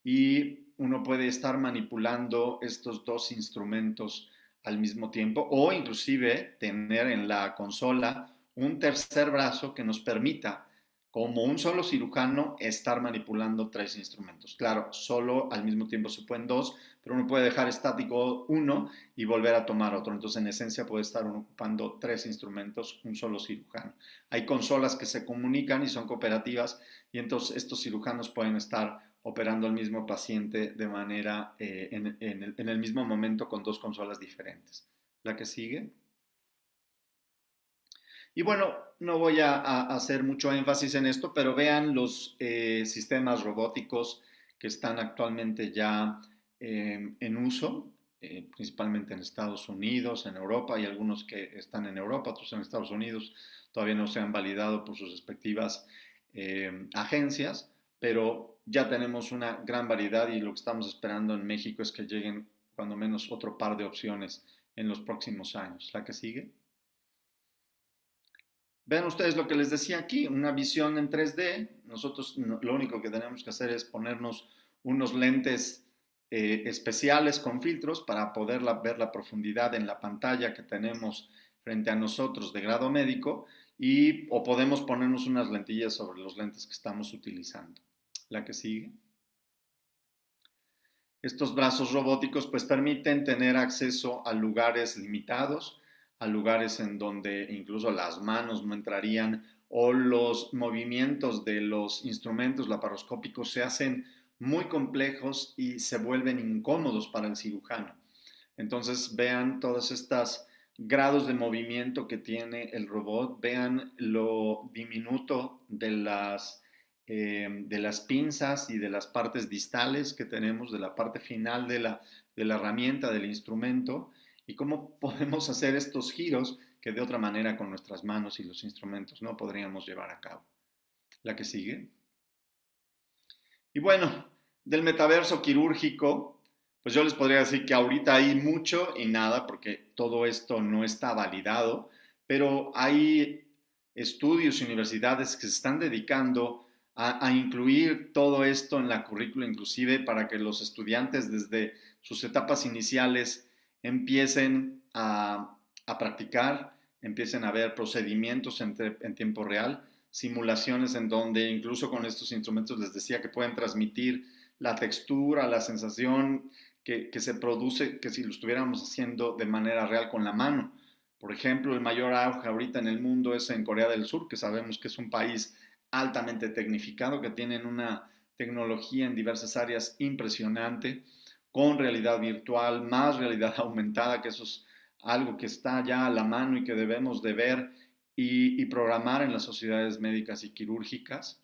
y uno puede estar manipulando estos dos instrumentos al mismo tiempo o inclusive tener en la consola un tercer brazo que nos permita, como un solo cirujano, estar manipulando tres instrumentos. Claro, solo al mismo tiempo se pueden dos, pero uno puede dejar estático uno y volver a tomar otro. Entonces, en esencia, puede estar uno ocupando tres instrumentos, un solo cirujano. Hay consolas que se comunican y son cooperativas, y entonces estos cirujanos pueden estar operando al mismo paciente de manera en el mismo momento con dos consolas diferentes. La que sigue. Y bueno, no voy a hacer mucho énfasis en esto, pero vean los sistemas robóticos que están actualmente ya en uso, principalmente en Estados Unidos, en Europa, y algunos que están en Europa, otros en Estados Unidos, todavía no se han validado por sus respectivas agencias, pero ya tenemos una gran variedad y lo que estamos esperando en México es que lleguen cuando menos otro par de opciones en los próximos años. La que sigue. Vean ustedes lo que les decía aquí, una visión en 3D. Nosotros lo único que tenemos que hacer es ponernos unos lentes especiales con filtros para poder ver la profundidad en la pantalla que tenemos frente a nosotros de grado médico o podemos ponernos unas lentillas sobre los lentes que estamos utilizando. La que sigue. Estos brazos robóticos pues permiten tener acceso a lugares limitados, a lugares en donde incluso las manos no entrarían o los movimientos de los instrumentos laparoscópicos se hacen muy complejos y se vuelven incómodos para el cirujano. Entonces vean todos estos grados de movimiento que tiene el robot, vean lo diminuto de las pinzas y de las partes distales que tenemos, de la parte final de la herramienta, del instrumento, y cómo podemos hacer estos giros que de otra manera con nuestras manos y los instrumentos no podríamos llevar a cabo. La que sigue. Y bueno, del metaverso quirúrgico, pues yo les podría decir que ahorita hay mucho y nada, porque todo esto no está validado, pero hay estudios y universidades que se están dedicando a incluir todo esto en la currícula, inclusive para que los estudiantes desde sus etapas iniciales empiecen a practicar, empiecen a ver procedimientos en tiempo real, simulaciones en donde incluso con estos instrumentos les decía que pueden transmitir la textura, la sensación que se produce, que si lo estuviéramos haciendo de manera real con la mano. Por ejemplo, el mayor auge ahorita en el mundo es en Corea del Sur, que sabemos que es un país altamente tecnificado, que tienen una tecnología en diversas áreas impresionante, con realidad virtual, más realidad aumentada, que eso es algo que está ya a la mano y que debemos de ver y programar en las sociedades médicas y quirúrgicas.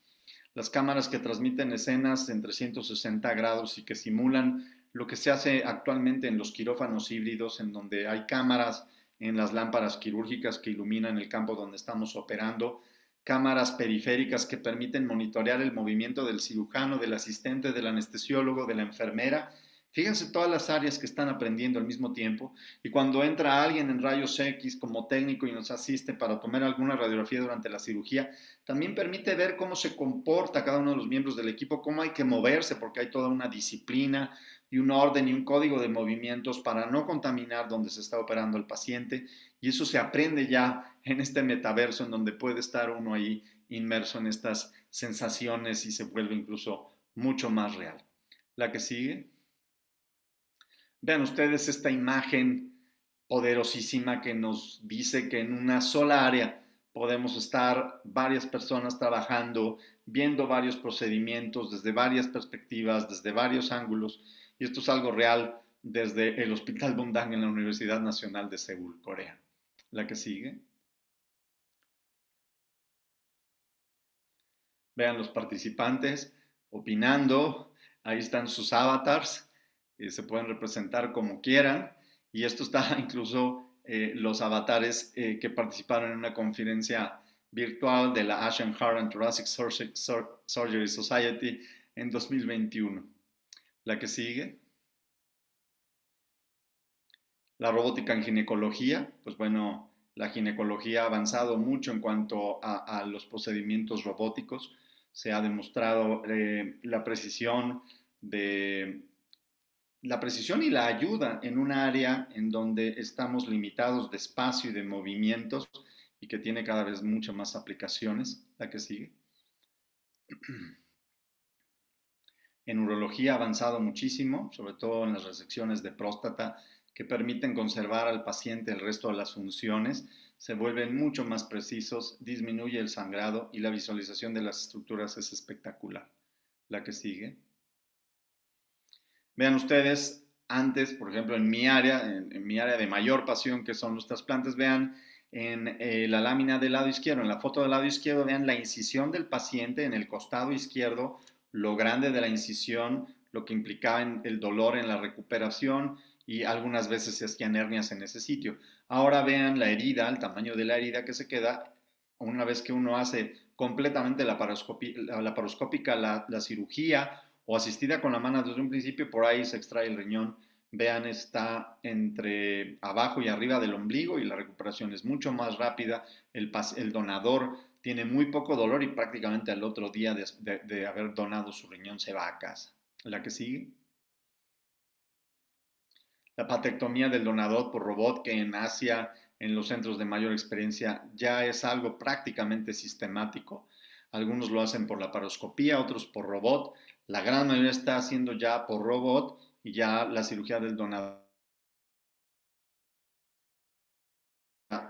Las cámaras que transmiten escenas en 360 grados y que simulan lo que se hace actualmente en los quirófanos híbridos, en donde hay cámaras en las lámparas quirúrgicas que iluminan el campo donde estamos operando, cámaras periféricas que permiten monitorear el movimiento del cirujano, del asistente, del anestesiólogo, de la enfermera. Fíjense todas las áreas que están aprendiendo al mismo tiempo, y cuando entra alguien en rayos X como técnico y nos asiste para tomar alguna radiografía durante la cirugía, también permite ver cómo se comporta cada uno de los miembros del equipo, cómo hay que moverse, porque hay toda una disciplina y un orden y un código de movimientos para no contaminar donde se está operando el paciente, y eso se aprende ya en este metaverso en donde puede estar uno ahí inmerso en estas sensaciones y se vuelve incluso mucho más real. La que sigue. Vean ustedes esta imagen poderosísima que nos dice que en una sola área podemos estar varias personas trabajando, viendo varios procedimientos desde varias perspectivas, desde varios ángulos, y esto es algo real desde el Hospital Bundang en la Universidad Nacional de Seúl, Corea. La que sigue. Vean los participantes opinando, ahí están sus avatars, se pueden representar como quieran, y esto está incluso los avatares que participaron en una conferencia virtual de la Asian Heart and Thoracic Surgery Society en 2021. La que sigue. La robótica en ginecología, pues bueno, la ginecología ha avanzado mucho en cuanto a los procedimientos robóticos. Se ha demostrado la precisión y la ayuda en un área en donde estamos limitados de espacio y de movimientos y que tiene cada vez muchas más aplicaciones. La que sigue. En urología ha avanzado muchísimo, sobre todo en las resecciones de próstata, que permiten conservar al paciente el resto de las funciones, se vuelven mucho más precisos, disminuye el sangrado y la visualización de las estructuras es espectacular. La que sigue. Vean ustedes, antes, por ejemplo, en mi área de mayor pasión, que son los trasplantes, vean en la lámina del lado izquierdo, en la foto del lado izquierdo, vean la incisión del paciente en el costado izquierdo, lo grande de la incisión, lo que implicaba el dolor en la recuperación y algunas veces se hacían hernias en ese sitio. Ahora vean la herida, el tamaño de la herida que se queda una vez que uno hace completamente laparoscópica la cirugía o asistida con la mano desde un principio, por ahí se extrae el riñón. Vean, está entre abajo y arriba del ombligo y la recuperación es mucho más rápida. El donador tiene muy poco dolor y prácticamente al otro día de haber donado su riñón se va a casa. La que sigue. La patectomía del donador por robot, que en Asia, en los centros de mayor experiencia, ya es algo prácticamente sistemático. Algunos lo hacen por laparoscopía, otros por robot. La gran mayoría está haciendo ya por robot y ya la cirugía del donador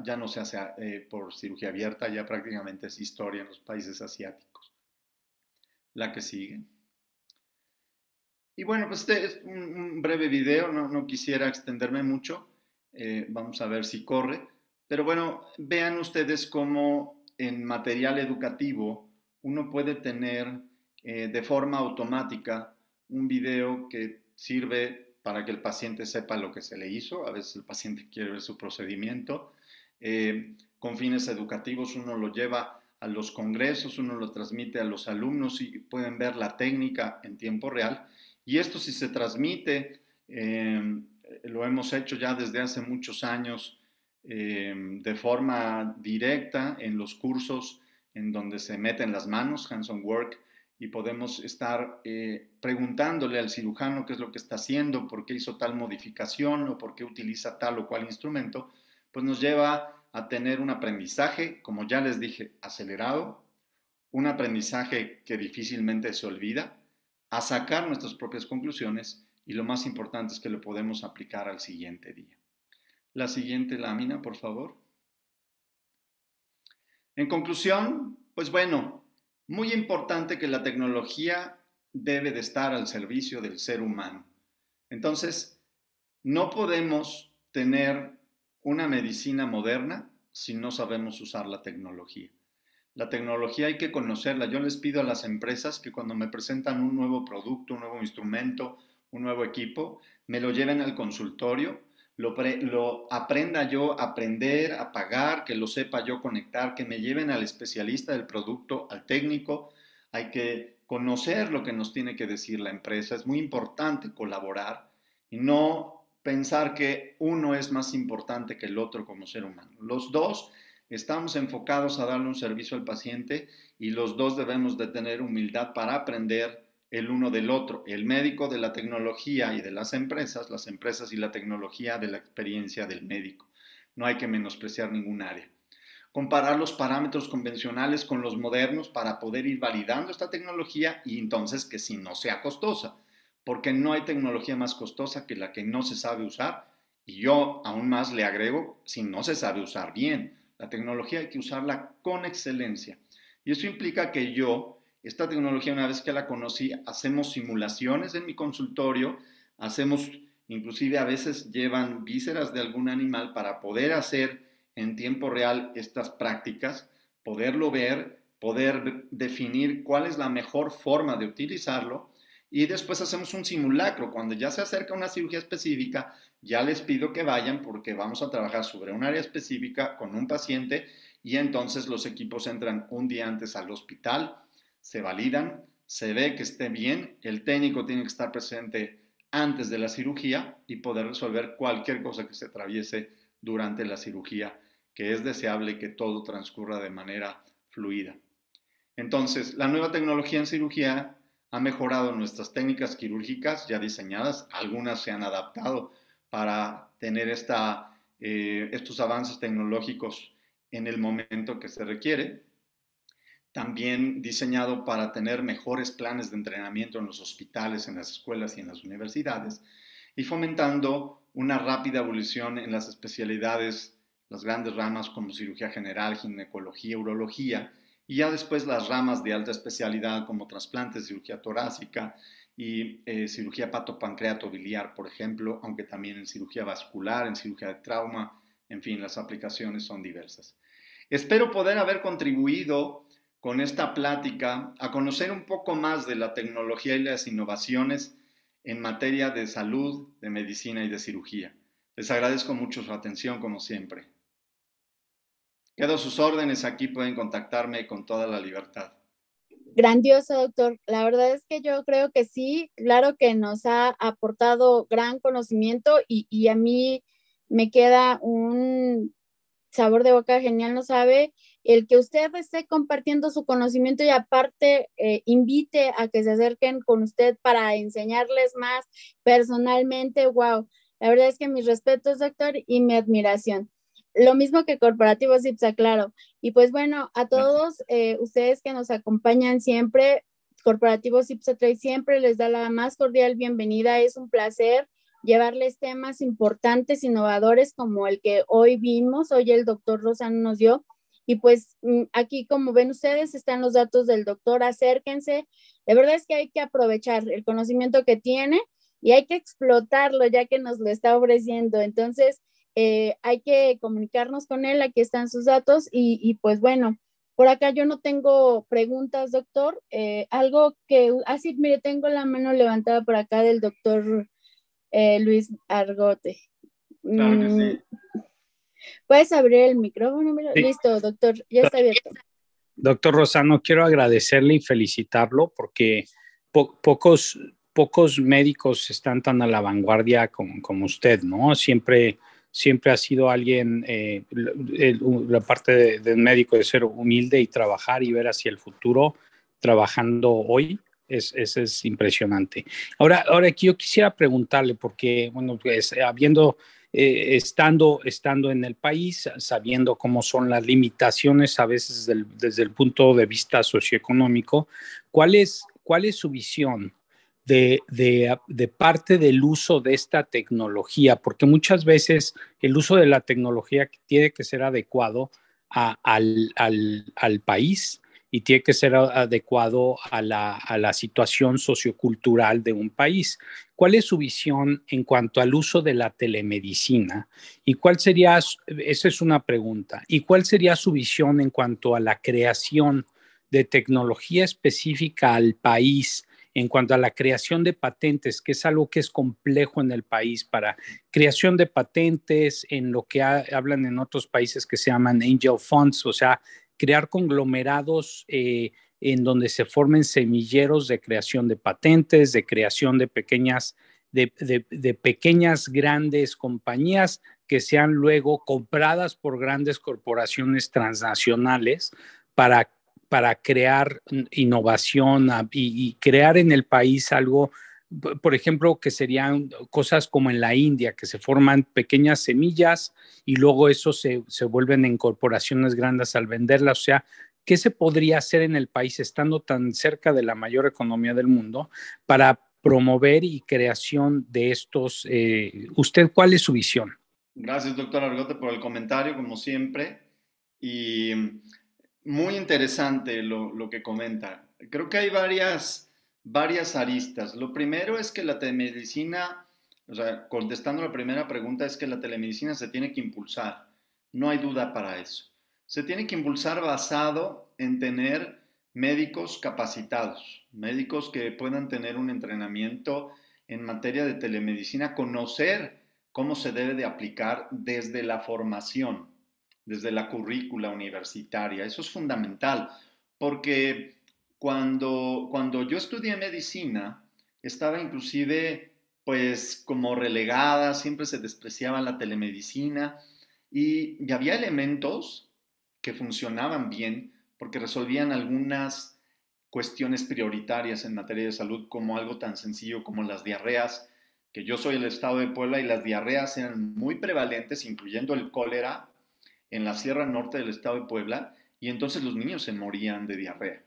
ya no se hace por cirugía abierta, ya prácticamente es historia en los países asiáticos. La que sigue. Y bueno, pues este es un breve video, no quisiera extenderme mucho, vamos a ver si corre, pero bueno, vean ustedes cómo en material educativo uno puede tener de forma automática un video que sirve para que el paciente sepa lo que se le hizo, a veces el paciente quiere ver su procedimiento, con fines educativos uno lo lleva a los congresos, uno lo transmite a los alumnos y pueden ver la técnica en tiempo real. Y esto si se transmite, lo hemos hecho ya desde hace muchos años de forma directa en los cursos en donde se meten las manos, hands-on work, y podemos estar preguntándole al cirujano qué es lo que está haciendo, por qué hizo tal modificación o por qué utiliza tal o cual instrumento, pues nos lleva a tener un aprendizaje, como ya les dije, acelerado, un aprendizaje que difícilmente se olvida, a sacar nuestras propias conclusiones y lo más importante es que lo podemos aplicar al siguiente día. La siguiente lámina, por favor. En conclusión, pues bueno, muy importante que la tecnología debe de estar al servicio del ser humano. Entonces, no podemos tener una medicina moderna si no sabemos usar la tecnología. La tecnología hay que conocerla. Yo les pido a las empresas que cuando me presentan un nuevo producto, un nuevo instrumento, un nuevo equipo, me lo lleven al consultorio, lo aprenda yo a aprender, a pagar, que lo sepa yo conectar, que me lleven al especialista del producto, al técnico. Hay que conocer lo que nos tiene que decir la empresa. Es muy importante colaborar y no pensar que uno es más importante que el otro como ser humano. Los dos estamos enfocados a darle un servicio al paciente y los dos debemos de tener humildad para aprender el uno del otro, el médico de la tecnología y de las empresas y la tecnología de la experiencia del médico. No hay que menospreciar ningún área. Comparar los parámetros convencionales con los modernos para poder ir validando esta tecnología y entonces que si no sea costosa, porque no hay tecnología más costosa que la que no se sabe usar y yo aún más le agrego si no se sabe usar bien. La tecnología hay que usarla con excelencia. Y eso implica que yo, esta tecnología, una vez que la conocí, hacemos simulaciones en mi consultorio, hacemos, inclusive a veces llevan vísceras de algún animal para poder hacer en tiempo real estas prácticas, poderlo ver, poder definir cuál es la mejor forma de utilizarlo y después hacemos un simulacro. Cuando ya se acerca una cirugía específica, ya les pido que vayan porque vamos a trabajar sobre un área específica con un paciente y entonces los equipos entran un día antes al hospital, se validan, se ve que esté bien, el técnico tiene que estar presente antes de la cirugía y poder resolver cualquier cosa que se atraviese durante la cirugía, que es deseable que todo transcurra de manera fluida. Entonces, la nueva tecnología en cirugía ha mejorado nuestras técnicas quirúrgicas ya diseñadas, algunas se han adaptado para tener estos avances tecnológicos en el momento que se requiere, también diseñado para tener mejores planes de entrenamiento en los hospitales, en las escuelas y en las universidades, y fomentando una rápida evolución en las especialidades, las grandes ramas como cirugía general, ginecología, urología, y ya después las ramas de alta especialidad como trasplantes, cirugía torácica y cirugía hepatopancreato-biliar, por ejemplo, aunque también en cirugía vascular, en cirugía de trauma, en fin, las aplicaciones son diversas. Espero poder haber contribuido con esta plática a conocer un poco más de la tecnología y las innovaciones en materia de salud, de medicina y de cirugía. Les agradezco mucho su atención, como siempre. Quedo a sus órdenes, aquí pueden contactarme con toda la libertad. Grandioso, doctor. La verdad es que yo creo que sí, claro que nos ha aportado gran conocimiento y a mí me queda un sabor de boca genial, no sabe, el que usted esté compartiendo su conocimiento y aparte invite a que se acerquen con usted para enseñarles más personalmente, wow. La verdad es que mis respetos, doctor, y mi admiración. Lo mismo que Corporativo CIPSA, claro. Y pues bueno, a todos ustedes que nos acompañan siempre, Corporativo CIPSA Trade siempre les da la más cordial bienvenida. Es un placer llevarles temas importantes, innovadores como el que hoy vimos, hoy el doctor Lozano nos dio. Y pues aquí, como ven ustedes, están los datos del doctor, acérquense. De verdad es que hay que aprovechar el conocimiento que tiene y hay que explotarlo ya que nos lo está ofreciendo. Entonces, hay que comunicarnos con él, aquí están sus datos pues bueno, por acá yo no tengo preguntas, doctor. Algo que, así, mire, tengo la mano levantada por acá del doctor Luis Argote. Claro que sí. ¿Puedes abrir el micrófono? Mira? Sí. Listo, doctor, ya está abierto. Doctor Lozano, quiero agradecerle y felicitarlo porque pocos médicos están tan a la vanguardia como usted, ¿no? Siempre ha sido alguien, la parte de un médico de ser humilde y trabajar y ver hacia el futuro, trabajando hoy. Es impresionante. Ahora aquí yo quisiera preguntarle, porque, bueno, pues estando en el país, sabiendo cómo son las limitaciones a veces desde el punto de vista socioeconómico, ¿cuál es su visión de parte del uso de esta tecnología? Porque muchas veces el uso de la tecnología tiene que ser adecuado al país y tiene que ser adecuado a la situación sociocultural de un país. ¿Cuál es su visión en cuanto al uso de la telemedicina? ¿Y cuál sería, esa es una pregunta, y cuál sería su visión en cuanto a la creación de tecnología específica al país, en cuanto a la creación de patentes, que es algo que es complejo en el país, para creación de patentes, en lo que hablan en otros países que se llaman angel funds, o sea, crear conglomerados en donde se formen semilleros de creación de patentes, de creación de pequeñas, grandes compañías que sean luego compradas por grandes corporaciones transnacionales para crear innovación y crear en el país algo, por ejemplo, que serían cosas como en la India, que se forman pequeñas semillas y luego eso se vuelven en corporaciones grandes al venderlas. O sea, ¿qué se podría hacer en el país estando tan cerca de la mayor economía del mundo para promover y creación de estos? ¿Usted cuál es su visión? Gracias, doctor Argote, por el comentario, como siempre. Y muy interesante lo que comenta. Creo que hay varias aristas. Lo primero es que la telemedicina, o sea, contestando la primera pregunta, es que la telemedicina se tiene que impulsar. No hay duda para eso. Se tiene que impulsar basado en tener médicos capacitados, médicos que puedan tener un entrenamiento en materia de telemedicina, conocer cómo se debe de aplicar desde la formación, desde la currícula universitaria. Eso es fundamental, porque cuando yo estudié medicina, estaba inclusive pues como relegada, siempre se despreciaba la telemedicina y había elementos que funcionaban bien porque resolvían algunas cuestiones prioritarias en materia de salud, como algo tan sencillo como las diarreas, que yo soy del estado de Puebla y las diarreas eran muy prevalentes, incluyendo el cólera, en la Sierra Norte del estado de Puebla, y entonces los niños se morían de diarrea.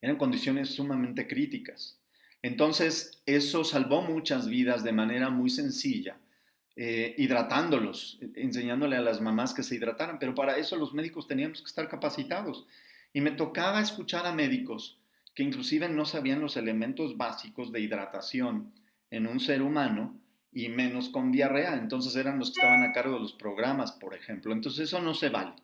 Eran condiciones sumamente críticas. Entonces, eso salvó muchas vidas de manera muy sencilla, hidratándolos, enseñándole a las mamás que se hidrataran, pero para eso los médicos teníamos que estar capacitados. Y me tocaba escuchar a médicos que inclusive no sabían los elementos básicos de hidratación en un ser humano y menos con diarrea. Entonces eran los que estaban a cargo de los programas, por ejemplo. Entonces eso no se vale.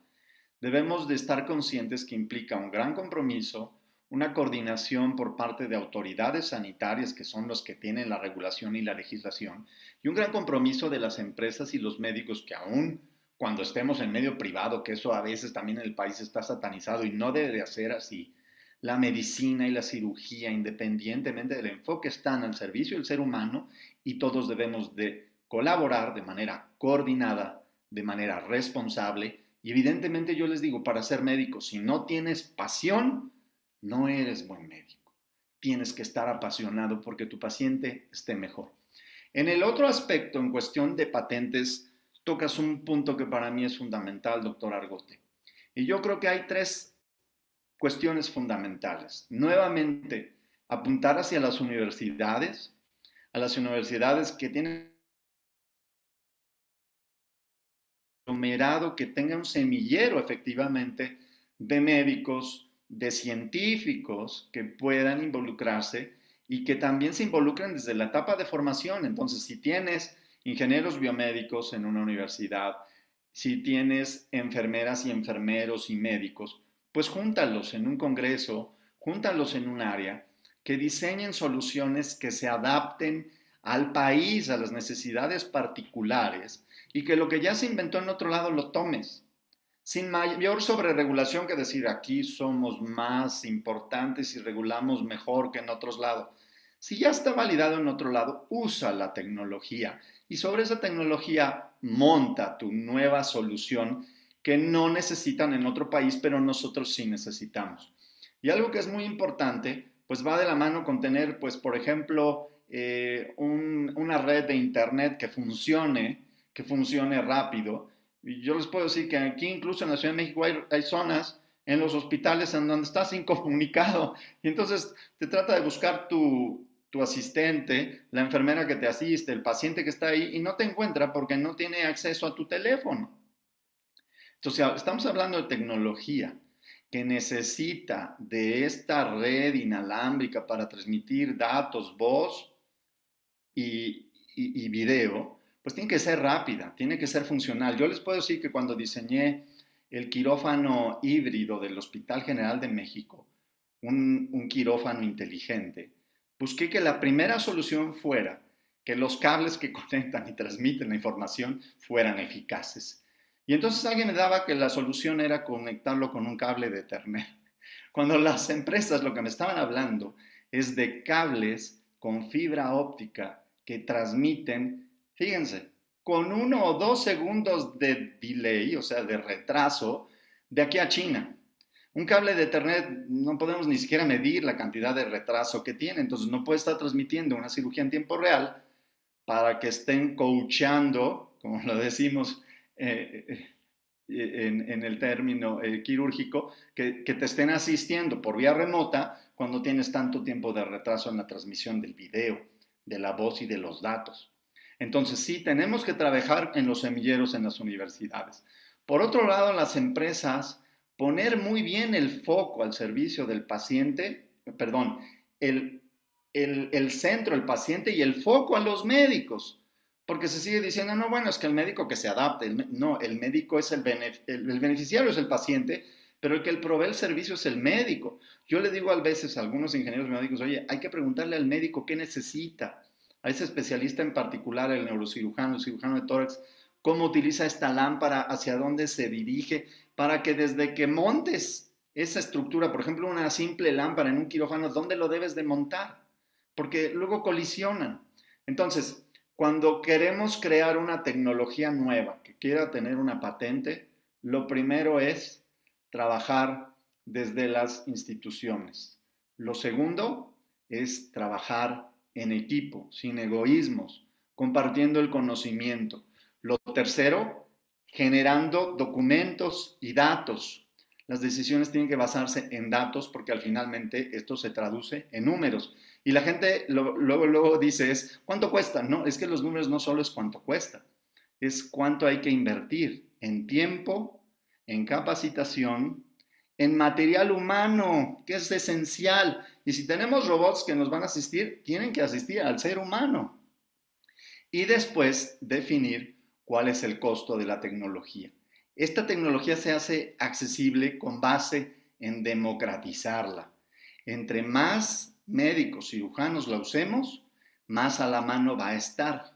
Debemos de estar conscientes que implica un gran compromiso, una coordinación por parte de autoridades sanitarias, que son los que tienen la regulación y la legislación, y un gran compromiso de las empresas y los médicos que aún cuando estemos en medio privado, que eso a veces también en el país está satanizado y no debe de ser así, la medicina y la cirugía, independientemente del enfoque, están al servicio del ser humano y todos debemos de colaborar de manera coordinada, de manera responsable. Y evidentemente yo les digo, para ser médico, si no tienes pasión, no eres buen médico. Tienes que estar apasionado porque tu paciente esté mejor. En el otro aspecto, en cuestión de patentes, tocas un punto que para mí es fundamental, doctor Argote. Y yo creo que hay tres cuestiones fundamentales. Nuevamente, apuntar hacia las universidades, a las universidades que tienen aglomerado, que tenga un semillero efectivamente de médicos, de científicos que puedan involucrarse y que también se involucren desde la etapa de formación. Entonces, si tienes ingenieros biomédicos en una universidad, si tienes enfermeras y enfermeros y médicos, pues júntalos en un congreso, júntalos en un área, que diseñen soluciones que se adapten al país, a las necesidades particulares, y que lo que ya se inventó en otro lado lo tomes, sin mayor sobreregulación que decir aquí somos más importantes y regulamos mejor que en otros lados. Si ya está validado en otro lado, usa la tecnología y sobre esa tecnología monta tu nueva solución que no necesitan en otro país, pero nosotros sí necesitamos. Y algo que es muy importante, pues va de la mano con tener, pues por ejemplo, una red de internet que funcione rápido. Y yo les puedo decir que aquí incluso en la Ciudad de México hay zonas en los hospitales en donde estás incomunicado y entonces te trata de buscar tu asistente, la enfermera que te asiste, el paciente que está ahí y no te encuentra porque no tiene acceso a tu teléfono. Entonces estamos hablando de tecnología que necesita de esta red inalámbrica para transmitir datos, voz y video, pues tiene que ser rápida, tiene que ser funcional. Yo les puedo decir que cuando diseñé el quirófano híbrido del Hospital General de México, un quirófano inteligente, busqué que la primera solución fuera que los cables que conectan y transmiten la información fueran eficaces. Y entonces alguien me daba que la solución era conectarlo con un cable de Ethernet. Cuando las empresas lo que me estaban hablando es de cables con fibra óptica que transmiten, fíjense, con 1 o 2 segundos de delay, o sea, de retraso, de aquí a China. Un cable de Ethernet no podemos ni siquiera medir la cantidad de retraso que tiene, entonces no puede estar transmitiendo una cirugía en tiempo real para que estén coacheando, como lo decimos en el término quirúrgico, que te estén asistiendo por vía remota cuando tienes tanto tiempo de retraso en la transmisión del video, de la voz y de los datos. Entonces sí, tenemos que trabajar en los semilleros en las universidades, Por otro lado, las empresas, poner muy bien el foco al servicio del paciente, perdón, el centro, el paciente y el foco a los médicos. Porque se sigue diciendo, no, bueno, es que el médico que se adapte. No, el médico es el beneficiario, es el paciente, pero el que provee el servicio es el médico. Yo le digo a veces a algunos ingenieros médicos, oye, hay que preguntarle al médico qué necesita, a ese especialista en particular, el neurocirujano, el cirujano de tórax, cómo utiliza esta lámpara, hacia dónde se dirige, para que desde que montes esa estructura, por ejemplo, una simple lámpara en un quirófano, ¿dónde lo debes de montar? Porque luego colisionan. Entonces, cuando queremos crear una tecnología nueva que quiera tener una patente, lo primero es trabajar desde las instituciones. Lo segundo es trabajar en equipo, sin egoísmos, compartiendo el conocimiento. Lo tercero, generando documentos y datos. Las decisiones tienen que basarse en datos porque al finalmente esto se traduce en números. Y la gente luego dice es, ¿cuánto cuesta? No, es que los números no solo es cuánto cuesta, es cuánto hay que invertir en tiempo, en capacitación, en material humano, que es esencial. Y si tenemos robots que nos van a asistir, tienen que asistir al ser humano. Y después definir cuál es el costo de la tecnología. Esta tecnología se hace accesible con base en democratizarla. Entre más médicos, cirujanos la usemos, más a la mano va a estar.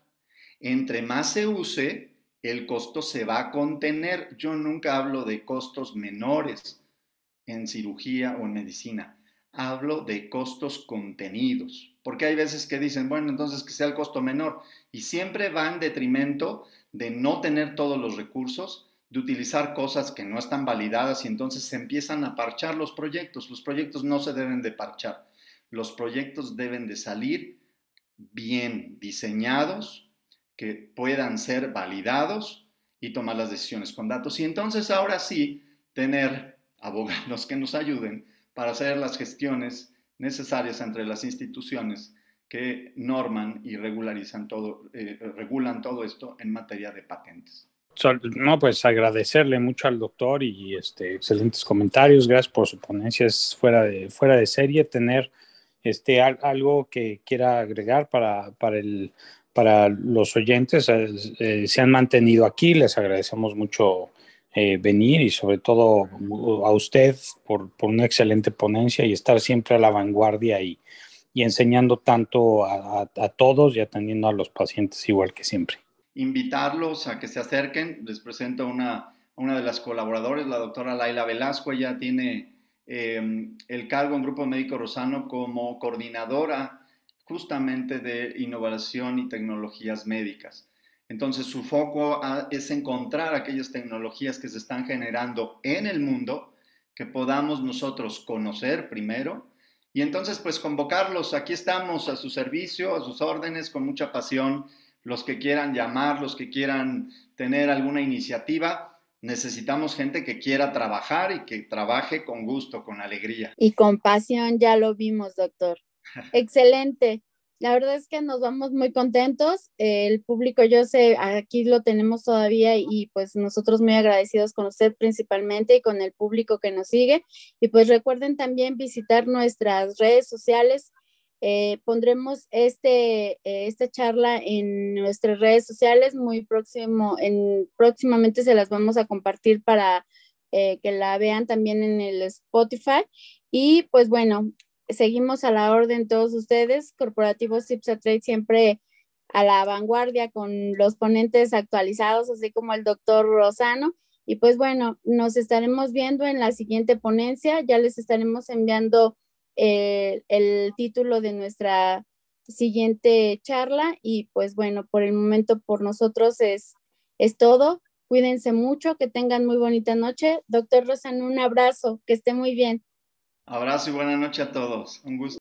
Entre más se use, el costo se va a contener. Yo nunca hablo de costos menores en cirugía o en medicina. Hablo de costos contenidos, porque hay veces que dicen, bueno, entonces que sea el costo menor, y siempre va en detrimento de no tener todos los recursos, de utilizar cosas que no están validadas y entonces se empiezan a parchar los proyectos. Los proyectos no se deben de parchar, los proyectos deben de salir bien diseñados, que puedan ser validados y tomar las decisiones con datos. Y entonces ahora sí, tener abogados que nos ayuden para hacer las gestiones necesarias entre las instituciones que norman y regularizan todo, regulan todo esto en materia de patentes. No, pues agradecerle mucho al doctor y excelentes comentarios. Gracias por su ponencia. Es fuera de serie. Tener algo que quiera agregar para los oyentes. Se han mantenido aquí. Les agradecemos mucho venir y sobre todo a usted por una excelente ponencia y estar siempre a la vanguardia y enseñando tanto a todos y atendiendo a los pacientes igual que siempre. Invitarlos a que se acerquen. Les presento a una de las colaboradoras, la doctora Laila Velasco. Ella tiene el cargo en Grupo Médico Rosano como coordinadora justamente de innovación y tecnologías médicas. Entonces su foco es encontrar aquellas tecnologías que se están generando en el mundo, que podamos nosotros conocer primero y entonces pues convocarlos. Aquí estamos a su servicio, a sus órdenes, con mucha pasión. Los que quieran llamar, los que quieran tener alguna iniciativa, necesitamos gente que quiera trabajar y que trabaje con gusto, con alegría. Y con pasión, ya lo vimos, doctor. Excelente. La verdad es que nos vamos muy contentos. El público, yo sé, aquí lo tenemos todavía y pues nosotros muy agradecidos con usted principalmente y con el público que nos sigue. Y pues recuerden también visitar nuestras redes sociales. Pondremos esta charla en nuestras redes sociales muy próximamente se las vamos a compartir para que la vean también en el Spotify. Y pues bueno, seguimos a la orden todos ustedes, Corporativos CIPSA Trade siempre a la vanguardia con los ponentes actualizados, así como el doctor Rosano. Y pues bueno, nos estaremos viendo en la siguiente ponencia, ya les estaremos enviando el título de nuestra siguiente charla y pues bueno, por el momento por nosotros es todo. Cuídense mucho, que tengan muy bonita noche. Doctor Rosano, un abrazo, que esté muy bien. Abrazo y buena noche a todos. Un gusto.